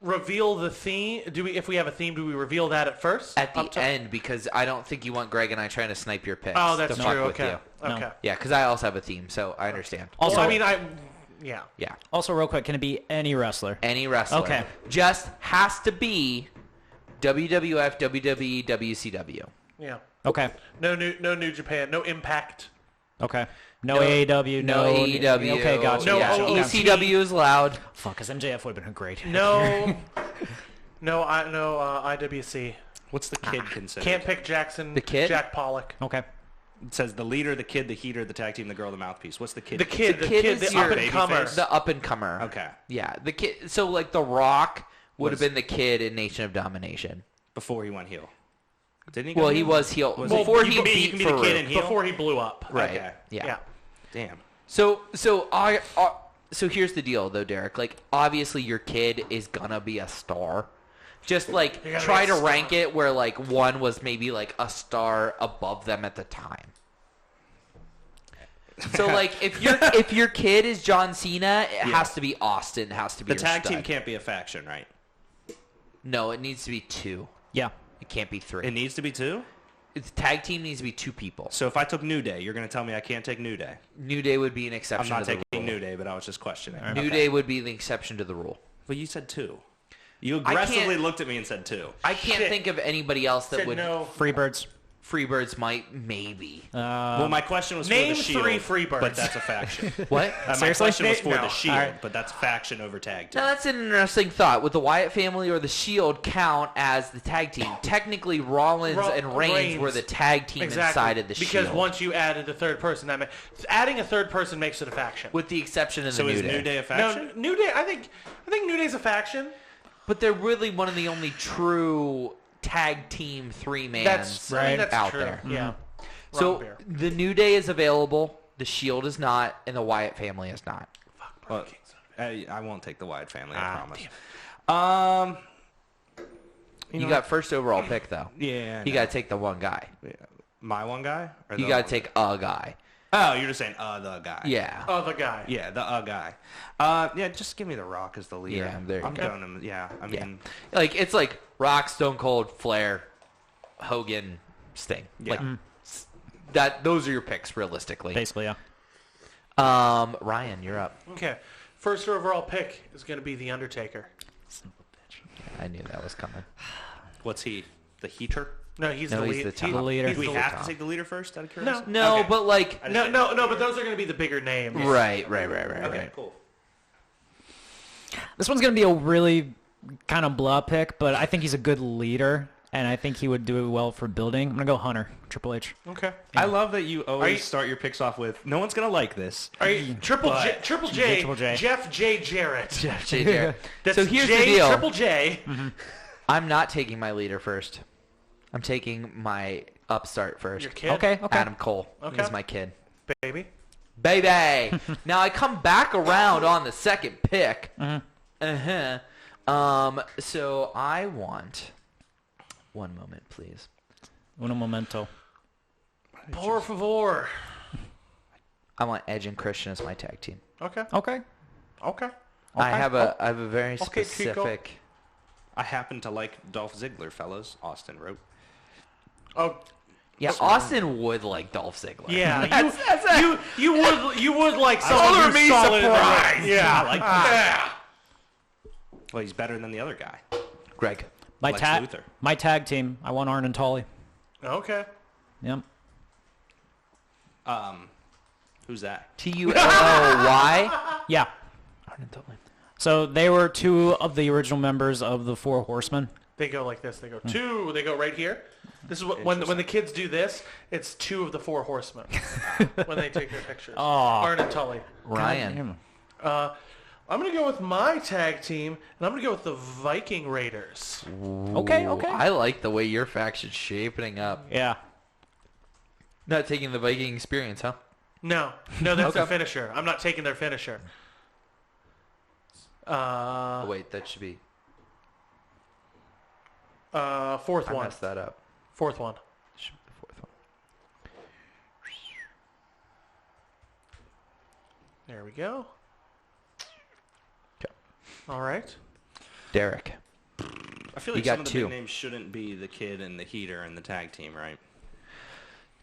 reveal the theme? If we have a theme, do we reveal that at first? At the Up top? end, because I don't think you want Greg and I trying to snipe your picks. Oh, that's to fuck true. with Okay. you. Okay. Yeah, because I also have a theme, so I understand. Also, Well, I mean, yeah. Yeah. also, real quick, can it be any wrestler? Any wrestler. Okay. Just has to be WWF, WWE, WCW. Yeah. Okay. No New Japan. No Impact. Okay. No AEW. No AEW. Okay, gotcha. No gotcha. OOC. ECW is allowed. Fuck, because MJF would have been great. No. IWC. What's the kid considered? Can't pick Jackson. The kid? Jack Pollock. Okay. It says the leader, the kid, the heater, the tag team, the girl, the mouthpiece. What's the kid? The kid. The kid is The your up and comer. babyface? The up and comer. Okay. Yeah. The kid. So like The Rock would have Was- been the kid in Nation of Domination. Before he went heel. Didn't he? go Well, he heel? was heel Was before he he can be- beat he can be the kid Farouk. and heel? Before he blew up. Right. Okay. Yeah. Damn. So here's the deal though, Derek. Like obviously your kid is gonna be a star. Just like You're gonna try be a to star. rank it where like one was maybe like a star above them at the time. So like if your kid is John Cena, it has to be Austin. It has to be The your tag stud. team can't be a faction, right? No, it needs to be 2. Yeah. It can't be 3. It needs to be 2? It's tag team needs to be 2 people. So if I took New Day, you're going to tell me I can't take New Day? New Day would be an I'm exception not to the taking rule. New Day, but I was just questioning. New Day would be the exception to the rule. Well, you said 2. You I aggressively can't- looked at me and said 2. I can't Shit. think of anybody else that Said would. no. Freebirds. Freebirds might maybe. Well, my question was name for the Shield, 3 Freebirds. but that's a faction. What? My Seriously? question was for No. the Shield, Alright. but that's faction over tag team. Now that's an interesting thought. Would the Wyatt family or the Shield count as the tag team? Technically, Rollins and Reigns were the tag team inside of the because Shield. once you added a third person, adding a third person makes it a faction. with the exception of the So New is Day. New Day a No, faction? New Day. I think New Day's a faction. But they're really one of the only true tag team 3-mans That's I mean, that's out true. there. Yeah. So Wrong beer. the New Day is available, the Shield is not, and the Wyatt family is not. Well, I won't take the Wyatt family, I promise. You got first overall pick, though. Yeah. You got to take the one guy. My one guy? Or You the got one to take a guy. Oh, you're just saying the guy. Yeah. The guy. Yeah, the guy. Yeah, just give me The Rock as the leader. Yeah, there you I'm go. going to, yeah, I mean. Like, it's like Rock, Stone Cold, Flair, Hogan, Sting. Yeah. Like, those are your picks, realistically. Basically, yeah. Ryan, you're up. Okay. First overall pick is going to be The Undertaker. I knew that was coming. What's he? The heater? No, he's No, the he's lead. the top. The leader. Do we the have top. to take the leader first out of curiosity? No, Okay. but like... I just No, didn't- no, but those are going to be the bigger names. Right. Okay, cool. This one's going to be a really kind of blah pick, but I think he's a good leader, and I think he would do well for building. I'm going to go Hunter, Triple H. Okay. I love that you always you- start your picks off with, no one's going to like this. Are you Triple J? But- Triple J. Triple J. Jeff J. Jarrett. Jeff J. Jarrett. That's So here's J, the deal. Triple J. I'm not taking my leader first. I'm taking my upstart first. Your kid. Okay. Adam Cole Okay. is my kid. Baby. Baby. Now I come back around on the second pick. Uh-huh. So I want... One moment, please. Uno momento. Por favor. I want Edge and Christian as my tag team. Okay. Okay. Okay. I have a very Okay, Chico. specific... I happen to like Dolph Ziggler, fellas, Austin wrote. Oh, Yeah, Austin would like Dolph Ziggler. yeah. That's You would like someone who's solid in the ring. Yeah. I like Yeah. Well, he's better than the other guy. Greg. My Lex tag, Luthor. my tag team. I want Arn and Tully. Okay. Yep. Who's that? T-U-L-L-Y? Yeah. So they were two of the original members of the Four Horsemen. They go like this. They go two. They go right here. This is what when the kids do this. It's two of the Four Horsemen when they take their pictures. Arn and Tully. Ryan. I'm gonna go with my tag team, and I'm gonna go with the Viking Raiders. Okay. I like the way your faction's shaping up. Yeah. Not taking the Viking experience, huh? No, that's Okay. their finisher. I'm not taking their finisher. Oh, wait, that should be... Fourth I one. messed that up. Fourth one. Should be the fourth one. There we go. Okay. All right. Derek. I feel You like got some of the two. big names shouldn't be the kid and the heater and the tag team, right?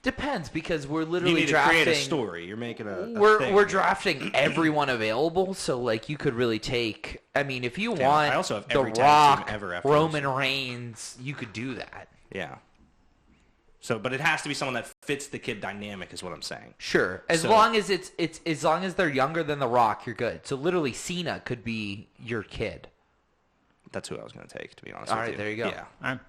Depends, because we're You literally need to drafting... create a story. You're making a We're thing. drafting everyone available, so like you could really take. I mean, if you Damn, want I also have The every tag team Rock, ever after Roman this. Reigns, you could do that. Yeah. So, but it has to be someone that fits the kid dynamic, is what I'm saying. Sure, as So- long as it's as long as they're younger than The Rock, you're good. So literally, Cena could be your kid. That's who I was going to take, to be honest All with right, you. there you go. Yeah. All right.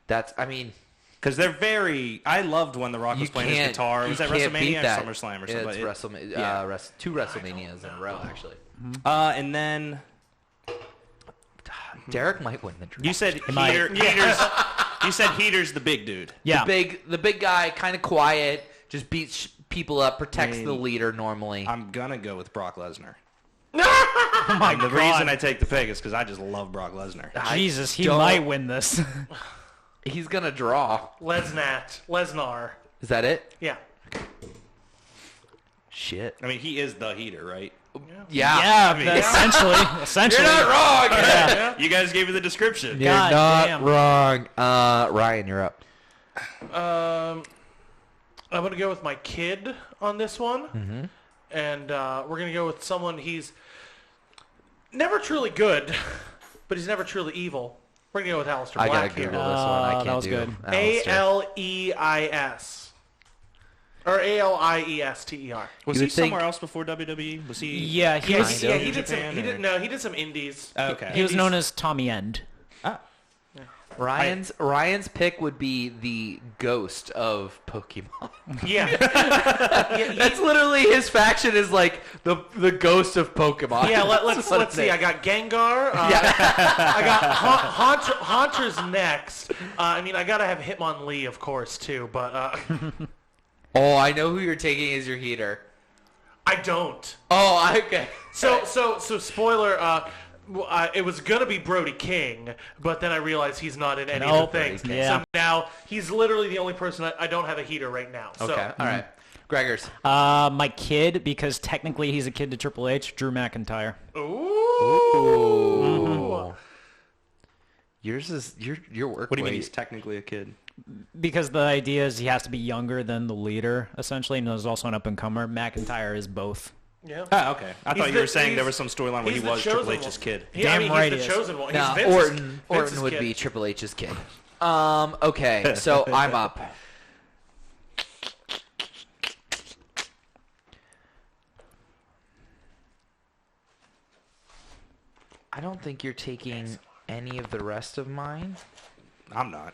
That's. I mean, Because they're very... I loved when The Rock was playing his guitar. Was that WrestleMania or SummerSlam or something? It's WrestleMania. yeah. Two WrestleManias in a row, actually. And then... Derek might win the draft. You said might. Heater's... You said Heater's the big dude. Yeah. the big guy, kind of quiet, just beats people up, protects mean, the leader normally. I'm going to go with Brock Lesnar. Oh my And the God. reason I take the pick is because I just love Brock Lesnar. Jesus, he don't- might win this. He's gonna draw. Lesnar. Is that it? Yeah. Shit. I mean, he is the heater, right? Yeah. yeah, essentially. You're not wrong. You guys gave me the description. You're God not damn. wrong. Ryan, you're up. I'm gonna go with my kid on this one, and we're gonna go with someone he's never truly good, but he's never truly evil. We're gonna go with Aleister I Black gotta here. Google this one. I can't that was do good. Alistair. Aleis. Or Aliester. Was You he would think- somewhere else before WWE? Was he? Yeah, he was. Yeah, he New did some. Japan He or- did no. He did some indies. Okay. He was known as Tommy End. Ah. Ryan's pick would be the ghost of Pokemon. Yeah. That's literally his faction is like the ghost of Pokemon. Yeah, let's That's what it see. is. I got Gengar. Yeah. I got Haunter's next. I mean, I gotta have Hitmonlee, of course, too. But Oh, I know who you're taking as your heater. I don't. Oh, okay. So spoiler. Well, it was going to be Brody King, but then I realized he's not in any of the things. Yeah. So now he's literally the only person I don't have a heater right now. So. Okay, all right. Gregors. My kid, because technically he's a kid to Triple H, Drew McIntyre. Ooh. Yours is your work. What do you mean he's technically a kid? Because the idea is he has to be younger than the leader, essentially, and there's also an up-and-comer. McIntyre is both. Yeah. Oh, okay. I thought you were saying there was some storyline where he he's the was Triple chosen H's one. kid. Yeah, Damn right he's he the is. chosen one. No, He's Vince's Orton would kid. be Triple H's kid. Okay, so I'm up. I don't think you're taking any of the rest of mine, I'm not.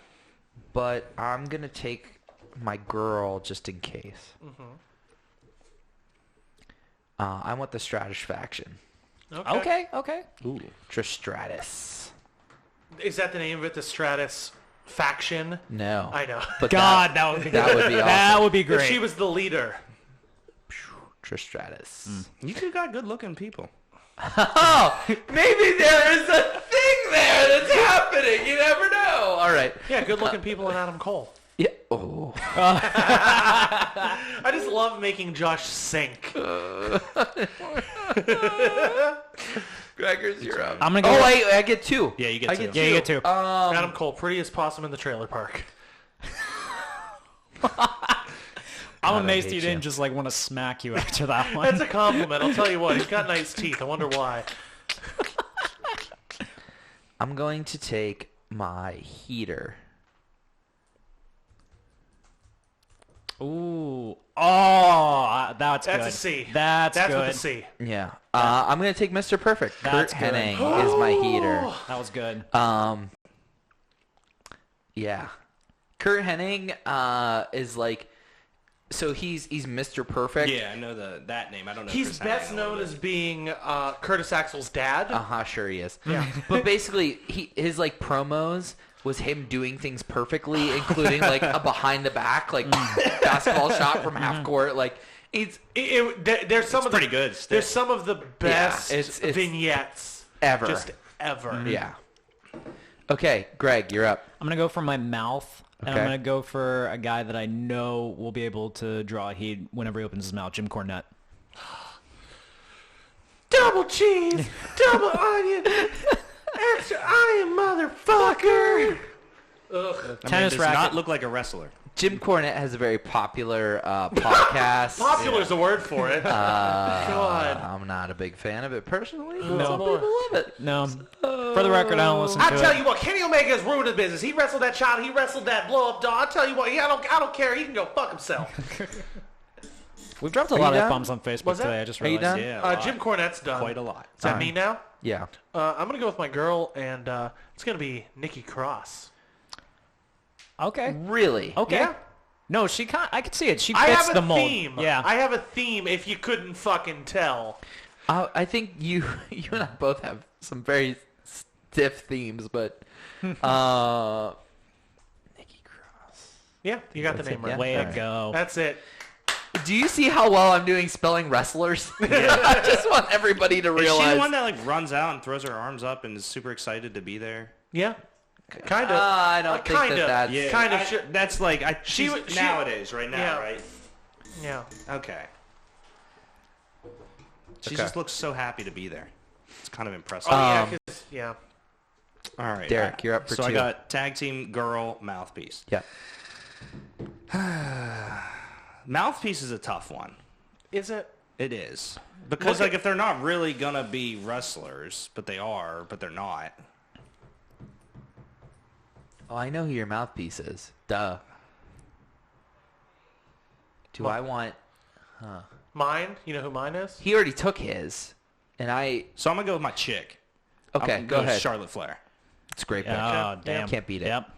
but I'm going to take my girl just in case. I want the Stratus faction. Okay. Ooh. Trish Stratus. Is that the name of it, the Stratus faction? No. I know. But God, that would be that would be awesome. That would be If great. she was the leader. Trish Stratus. You two got good-looking people. Oh, maybe there is a thing there that's happening. You never know. All right. Yeah, good-looking people and Adam Cole. Yeah. Oh. I just love making Josh sink. Gregors, you're up. I'm gonna go. Oh, wait, I get two. Yeah, you get I two. get Yeah, you get two. Adam Cole, prettiest possum in the trailer park. I'm God, I amazed hate he you. didn't just like want to smack you after that one. That's a compliment. I'll tell you what. He's got nice teeth. I wonder why. I'm going to take my heater. Ooh. Oh, that's good. That's a C. That's with good. a C. Yeah. I'm going to take Mr. Perfect. That's Kurt good. Hennig is my heater. That was good. Yeah. Kurt Hennig is like, so he's Mr. Perfect. Yeah, I know that name. I don't know. He's Chris best Hennig a known little as bit. being Curtis Axel's dad. Sure he is. Yeah. But basically, his like promos was him doing things perfectly, including like a behind the back, like basketball shot from half court. Like There's some of pretty the, good still. There's some of the best it's vignettes ever. just ever. Yeah. Okay, Greg, you're up. I'm gonna go for my mouth, and Okay. I'm gonna go for a guy that I know will be able to draw heat whenever he opens his mouth. Jim Cornette. Double cheese, double onion, extra onion, motherfucker. Ugh. Tennis does racket. not look like a wrestler. Jim Cornette has a very popular podcast. Popular is the word for it. God. I'm not a big fan of it personally. But No. some people love it. No. For the record, I don't listen to I it. tell you what, Kenny Omega has ruined his business. He wrestled that child. He wrestled that blow-up doll. I tell you what, I don't care. He can go fuck himself. We've dropped a Are lot you of done? F-bombs on Facebook Was that- today. I just Are you realized. done? Yeah, a lot. Jim Cornette's done. Quite a lot. Is that me now? Yeah. I'm going to go with my girl, and it's going to be Nikki Cross. Okay. Really? Okay. Yeah. No, she can't. I can see it. She I fits have the a mold. theme. Yeah. I have a theme if you couldn't fucking tell. I think you and I both have some very stiff themes, but Nikki Cross. Yeah, you got That's the name it, right. yeah. Way All to right. go. That's it. Do you see how well I'm doing spelling wrestlers? I just want everybody to Is realize. she the one that like runs out and throws her arms up and is super excited to be there? Yeah. Kind of. I don't think kinda. that's... Yeah, Kind of I- shit. That's like She she's w- she- nowadays, right now, Yeah. right? Yeah. Okay. She Okay. just looks so happy to be there. It's kind of impressive. Oh, yeah, Um, 'cause- yeah. All right, Derek, you're up for so two. I got tag team girl mouthpiece. Yeah. Mouthpiece is a tough one. Is it? It is because Look like if they're not really gonna be wrestlers, but they are, but they're not. Oh, I know who your mouthpiece is. Duh. Do I want... Mine? You know who mine is? He already took his, and I... So I'm gonna go with my chick. Okay, I'm gonna go with ahead. Charlotte Flair. It's a great pick. Oh, damn. Can't beat it. Yep.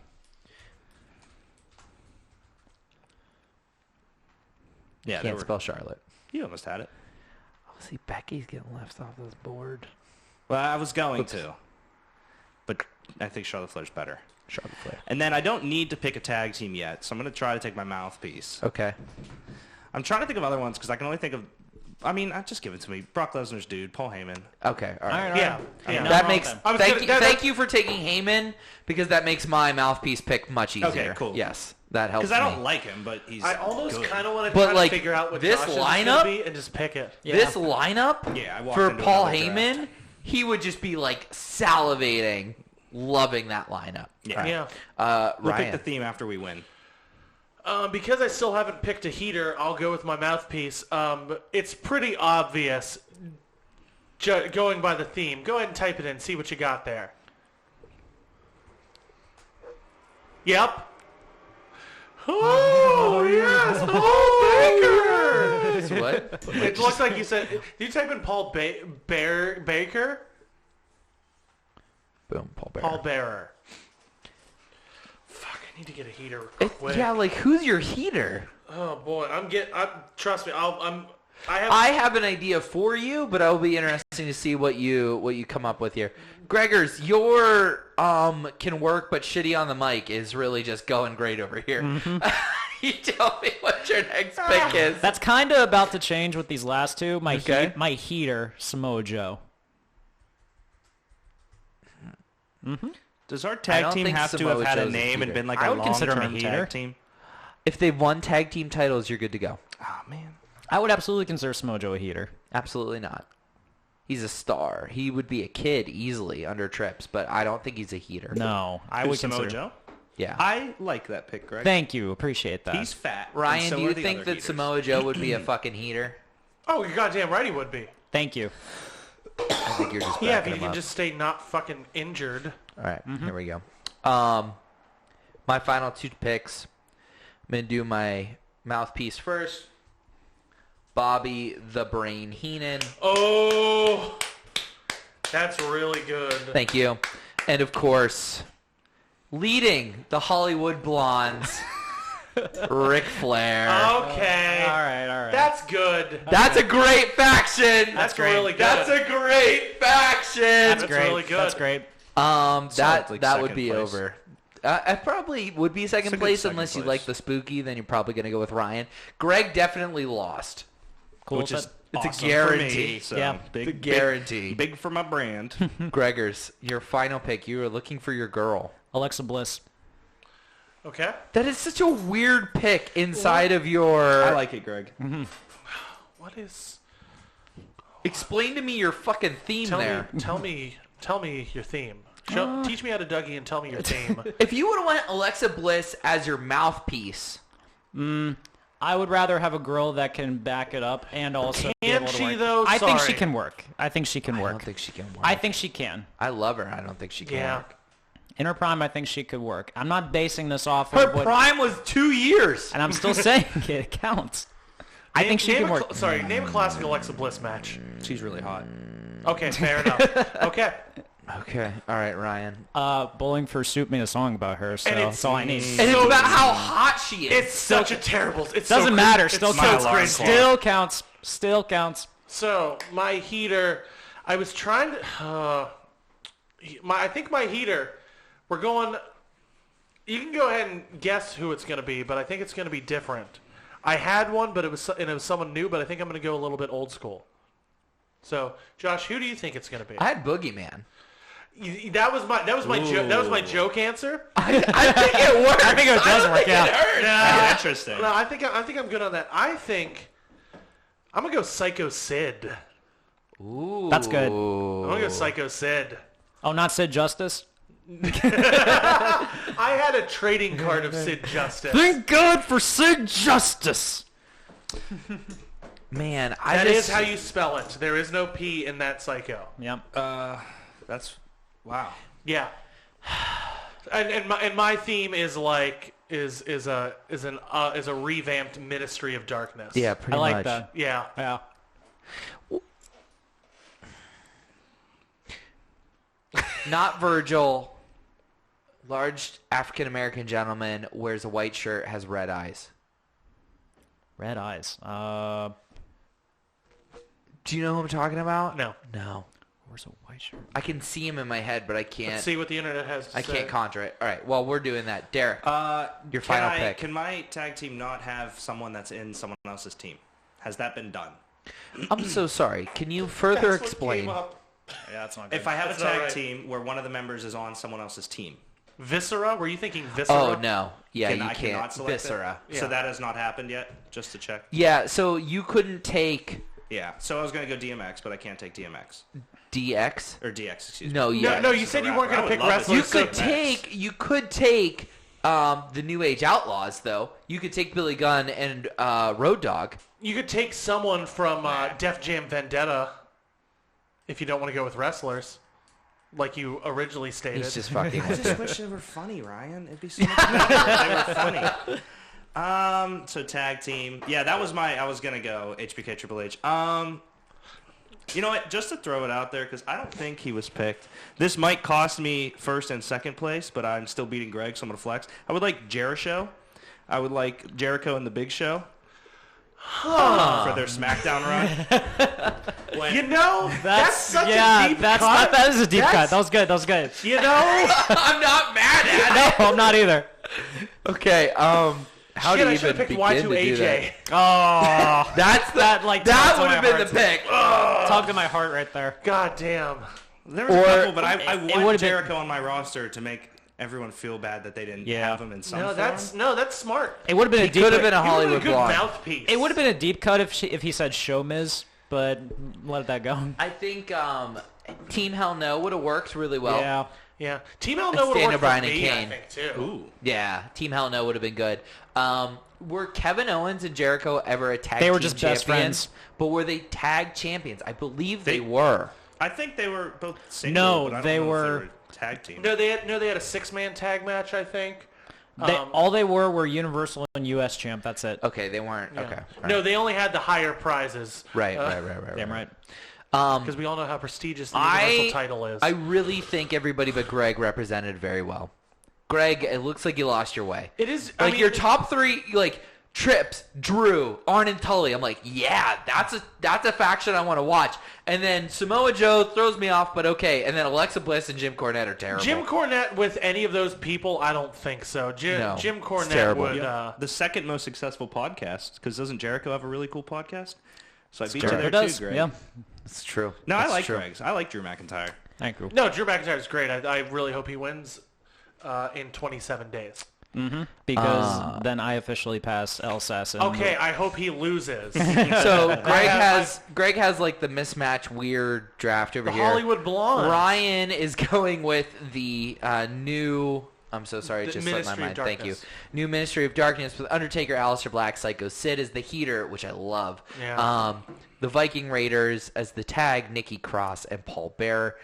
Yeah, Can't spell Charlotte. You almost had it. Oh, see, Becky's getting left off this board. Well, I was going to, but I think Charlotte Flair's better. Charlotte Flair. And then I don't need to pick a tag team yet, so I'm gonna try to take my mouthpiece. Okay. I'm trying to think of other ones because I can only think of I mean, just give it to me. Brock Lesnar's dude, Paul Heyman. Okay, all right. Yeah. Yeah. That makes. I was Thank gonna- you for taking Heyman because that makes my mouthpiece pick much easier. Okay, cool. Yes, that helps. Because I me. don't like him, but he's I almost good. kind of want to But, try like, to figure out what this Josh's lineup- gonna be and just pick it. Yeah. This lineup Yeah, I walked for into Paul another draft. Heyman, he would just be like salivating, loving that lineup. Yeah. Yeah. We'll pick Ryan. the theme after we win. Because I still haven't picked a heater, I'll go with my mouthpiece. It's pretty obvious going by the theme. Go ahead and type it in, see what you got there. Yep. Oh, yes! Paul Baker! What? It looks like you said... Did you type in Paul Baker? Boom, Paul Bearer. Paul Bearer. Fuck, I need to get a heater quick. Yeah, like who's your heater? Oh boy, trust me, I I have an idea for you, but it'll be interesting to see what you come up with here. Gregors, your can work, but shitty on the mic is really just going great over here. You tell me what your next pick is. That's kind of about to change with these last two. Okay. My heater, Samoa Joe. Does our I tag don't team think have to Samoa have had a Joe's a name and heater. been like I a would consider him a long-term heater. tag team? If they've won tag team titles, you're good to go. Oh, man. I would absolutely consider Samoa Joe a heater. Absolutely not. He's a star. He would be a kid easily under Trips, but I don't think he's a heater. No, I Who's would Samoa consider. Joe? Yeah. I like that pick, Greg. Thank you, appreciate that. He's fat. and Ryan, so do are you the think other that heaters. Samoa Joe would be a fucking heater? Oh, you're goddamn right he would be. Thank you. I think you're just Yeah, if backing he him can up. just stay not fucking injured. All right, here we go. My final two picks. I'm going to do my mouthpiece first. Bobby the Brain Heenan. Oh, that's really good. Thank you. And of course, leading the Hollywood Blondes, Ric Flair. Okay. All right. That's good. That's a great faction. That's great. really good. That's a great faction. That's That's great. really good. That's great. That like that would second be place. over. I probably would be second It's a good place second unless you place. like the spooky. Then you're probably going to go with Ryan. Greg definitely lost. Cool. Which is It's a awesome guarantee. For me, so Yeah. big, It's a guarantee. Big for my brand. Gregors, your final pick. You are looking for your girl. Alexa Bliss. Okay. That is such a weird pick inside of your. I like it, Greg. What is? Explain to me your fucking theme there. Tell me your theme. Teach me how to Dougie and tell me your theme. If you would have went Alexa Bliss as your mouthpiece, I would rather have a girl that can back it up and also be Can able to she, work. though? I think she Sorry. can work. I think she can I work. don't think she can work. I think she can. I love her. I don't think she can Yeah. work. In her prime, I think she could work. I'm not basing this off Her of what, prime was 2 years. and I'm still saying it counts. I think she name can a work. name a classic Alexa Bliss match. She's really hot. Okay, fair enough. Okay. Okay. All right, Ryan. Bowling for Soup made a song about her, so And it's- that's all I need. And it's about how hot she is. It's such a terrible. It Doesn't matter. Still my counts. alarm Still counts. Still counts. So my heater, I was trying to. I think my heater. We're going. You can go ahead and guess who it's going to be, but I think it's going to be different. I had one, but it was someone new. But I think I'm going to go a little bit old school. So, Josh, who do you think it's going to be? I had Boogeyman. That was my joke answer. I think it works. I think it does work. Yeah. Yeah, interesting. No, I think I'm good on that. I think I'm gonna go Psycho Sid. Ooh. That's good. I'm gonna go Psycho Sid. Oh, not Sid Justice. I had a trading card of Sid Justice. Thank God for Sid Justice. Man, That is how you spell it. There is no P in that Psycho. Yep. That's wow. Yeah. And my theme is like is a revamped Ministry of Darkness. Yeah, pretty I like much. that. Yeah. Yeah. Not Virgil. Large African American gentleman wears a white shirt, has red eyes. Red eyes. Do you know who I'm talking about? No. No. Where's a white shirt? I can see him in my head, but I can't. Let's see what the internet has to I say. can't conjure it. All right. Well, we're doing that. Derek, your final pick. Can my tag team not have someone that's in someone else's team? Has that been done? I'm so sorry. Can you further explain? Yeah, that's not good. If I have That's a not tag right. team where one of the members is on someone else's team, Viscera? Were you thinking Viscera? Oh no. Yeah, I you cannot can't. select it? Viscera. So that has not happened yet. Just to check. Yeah, so you couldn't take Yeah. So I was gonna go DMX, but I can't take DMX DX. or DX. Excuse me. No, yeah. No, you said you weren't going to pick wrestlers. You so- could take the New Age Outlaws though. You could take Billy Gunn and Road Dogg. You could take someone from Def Jam Vendetta if you don't want to go with wrestlers, like you originally stated. He's just fucking I with just it. wish they were funny, Ryan. It'd be so much better if they were funny. So tag team. Yeah, that was I was gonna go HBK Triple H. You know what? Just to throw it out there, because I don't think he was picked. This might cost me first and second place, but I'm still beating Greg, so I'm gonna flex. I would like Jericho. I would like Jericho and the Big Show. For their SmackDown run. You know, that's such a deep cut. That is a deep cut. That was good. That was good. You know, I'm not mad at it. No, I'm not either. Okay, how shit, do you I should even have picked begin to do Y2AJ. that? Oh, That's that like that tugged would to have my been the heart. pick. Tugged to my heart right there. God damn. There was a couple, but I it want would've been- Jericho on my roster to make everyone feel bad that they didn't have him in some form. That's smart. It would have been a deep. Could have been a You were a Hollywood good blonde. mouthpiece. It would have been a deep cut if he said Show Miz, but let that go. I think Team Hell No would have worked really well. Yeah. Yeah. Team Hell No would Daniel have worked Bryan for and me, I Kane. think, too. Ooh. Yeah, Team Hell No would have been good. Were Kevin Owens and Jericho ever a tag They were team just best champions? friends. But were they tag champions? I believe they were. I think they were both single, No, but I don't they know if were- tag team. No, they had a 6-man tag match, I think. All they were Universal and U.S. champ. That's it. Okay, they weren't. Yeah. Okay. all No, right. they only had the higher prizes. Right. Damn right. Because we all know how prestigious the Universal title is. I really think everybody but Greg represented very well. Greg, it looks like you lost your way. It is Like your top three, like Trips, Drew, Arn, and Tully. I'm like, yeah, that's a faction I want to watch. And then Samoa Joe throws me off, but okay. And then Alexa Bliss and Jim Cornette are terrible. Jim Cornette with any of those people, I don't think so. Jim it's Cornette terrible. would. The second most successful podcast, because doesn't Jericho have a really cool podcast? So I beat you Jericho there does. too, Greg. Yeah. It's true. No, I That's like true. Greg's. I like Drew McIntyre. Thank you. No, Drew McIntyre is great. I really hope he wins in 27 days. Because then I officially pass El Sass. Okay, I hope he loses. So Greg has like the mismatch weird draft over The here. Hollywood Blonde. Ryan is going with the new. I'm so sorry, it The just slipped my Ministry of mind. Thank you. Darkness. New Ministry of Darkness with Undertaker, Aleister Black, Psycho Sid as the heater, which I love. Yeah. The Viking Raiders as the tag, Nikki Cross and Paul Bearer.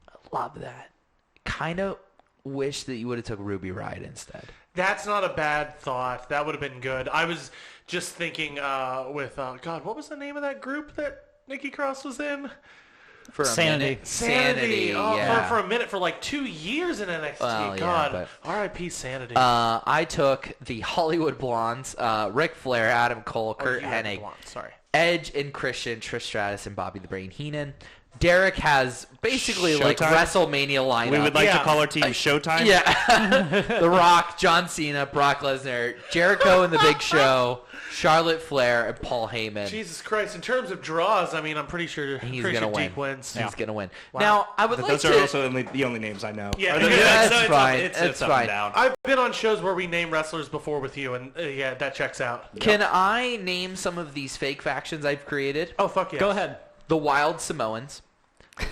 I love that. Kind of wish that you would have took Ruby Riott instead. That's not a bad thought. That would have been good. I was just thinking with, God, what was the name of that group that Nikki Cross was in? For a Sanity. minute. Sanity. Oh, Yeah. for a minute, for like 2 years in NXT. Well, yeah, God, but- R.I.P. Sanity. I took the Hollywood Blondes, Ric Flair, Adam Cole, Kurt You had Hennig, Blonde, sorry. Edge and Christian, Trish Stratus, and Bobby the Brain Heenan. Derek has basically like Showtime? WrestleMania lineup. We would like Yeah. to call our team Showtime. Yeah. The Rock, John Cena, Brock Lesnar, Jericho and the Big Show, Charlotte Flair, and Paul Heyman. Jesus Christ! In terms of draws, I mean, I'm pretty sure He's pretty gonna sure win. Deke wins. He's gonna win. Wow. Now I would like Those to. are also the only names I know. Yeah. Are those- Yeah, that's so it's fine. It's That's up and fine. down. I've been on shows where we name wrestlers before with you, and yeah, that checks out. Can I name some of these fake factions I've created? Oh fuck yeah! Go ahead. The Wild Samoans,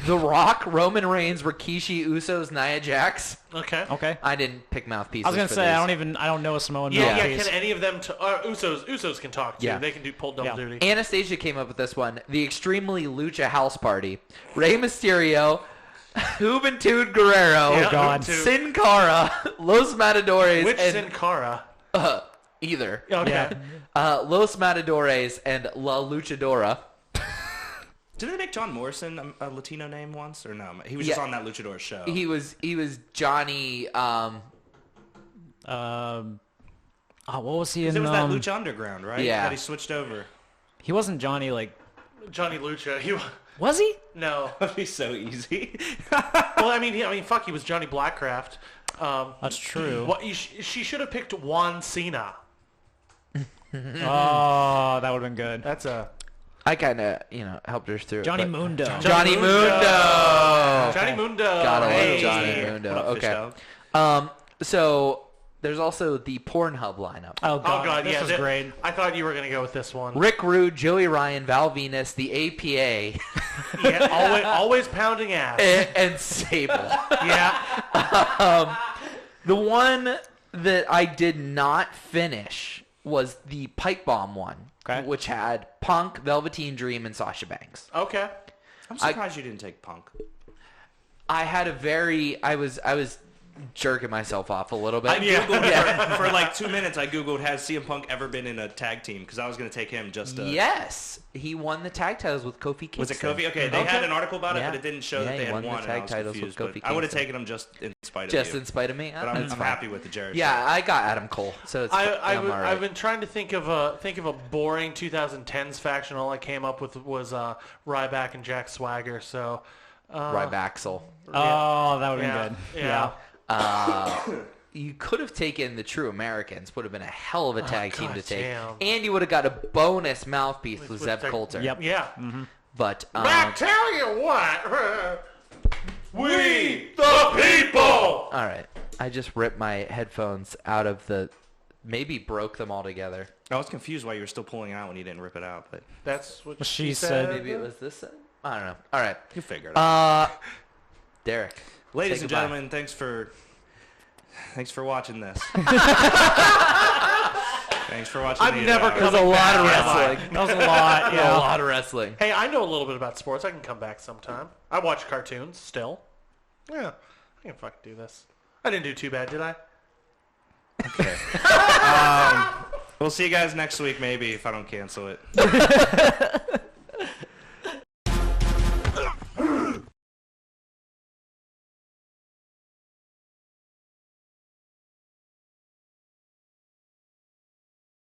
The Rock, Roman Reigns, Rikishi, Usos, Nia Jax. Okay. Okay. I didn't pick mouthpieces. I was gonna for say these. I don't know a Samoan Yeah, mouthpiece. Can any of them? Usos can talk too. Yeah. They can pull double Yeah. duty. Anastasia came up with this one. The Extremely Lucha House Party. Rey Mysterio, Juventud Guerrero, Yeah, God. Juventud. Sin Cara, Los Matadores, Which and Sin Cara? either. Okay. Yeah. Los Matadores and La Luchadora. Did they make John Morrison a Latino name once, or no? He was just Yeah. on that Luchador show. He was Johnny. What was he in? It was that Lucha Underground, right? Yeah. That he switched over. He wasn't Johnny. Like, Johnny Lucha. He was he? no. That'd be so easy. Well, I mean, fuck. He was Johnny Blackcraft. That's true. What she should have picked Juan Cena. Oh, that would have been good. That's a. I kind of, helped her through Johnny it. but- Mundo. Johnny Mundo. Johnny Mundo. Gotta Hey. love Johnny Mundo. What up, Fish Okay. Dog? So there's also the Pornhub lineup. Oh Oh God, this yeah, was great. I thought you were gonna go with this one. Rick Rude, Joey Ryan, Val Venus, the APA, Yeah, always pounding ass. and Sable. Yeah. The one that I did not finish was the Pipe Bomb one, Okay. which had Punk, Velveteen Dream, and Sasha Banks. Okay. I'm surprised you didn't take Punk. I had I was jerking myself off a little bit. I Googled for like 2 minutes. I Googled, has CM Punk ever been in a tag team? Because I was going to take him just to... Yes, he won the tag titles with Kofi Kingston. Was it Kofi? Okay, they had an article about it, Yeah. but it didn't show Yeah, that they he had won the won. tag And I was titles confused, with Kofi but I would have Kingston. taken him just in spite Just of you. in spite of me. But I'm That's fine. happy with the Jared. Yeah, I got Adam Cole, so it's I'm all right. I've been trying to think of a boring 2010s faction. All I came up with was Ryback and Jack Swagger. So Rybaxel. Oh, that would have yeah, been good. yeah. You could have taken the True Americans. Would have been a hell of a tag team to take, damn. and you would have got a bonus mouthpiece with Zev Tech- Coulter. Yep. Yeah. But I tell you what, we the people. all right, I just ripped my headphones out of the. Maybe broke them all together. I was confused why you were still pulling it out when you didn't rip it out, but That's what She she said- said. Maybe it was this side. I don't know. All right, you figured it out. Derek. Ladies say and goodbye. gentlemen, thanks for watching this. Thanks for watching. I've the never hour. There's a coming lot of back, am I? wrestling. That was a lot. A Yeah. lot of wrestling. Hey, I know a little bit about sports. I can come back sometime. I watch cartoons still. Yeah, I can fucking do this. I didn't do too bad, did I? We'll see you guys next week, maybe, if I don't cancel it.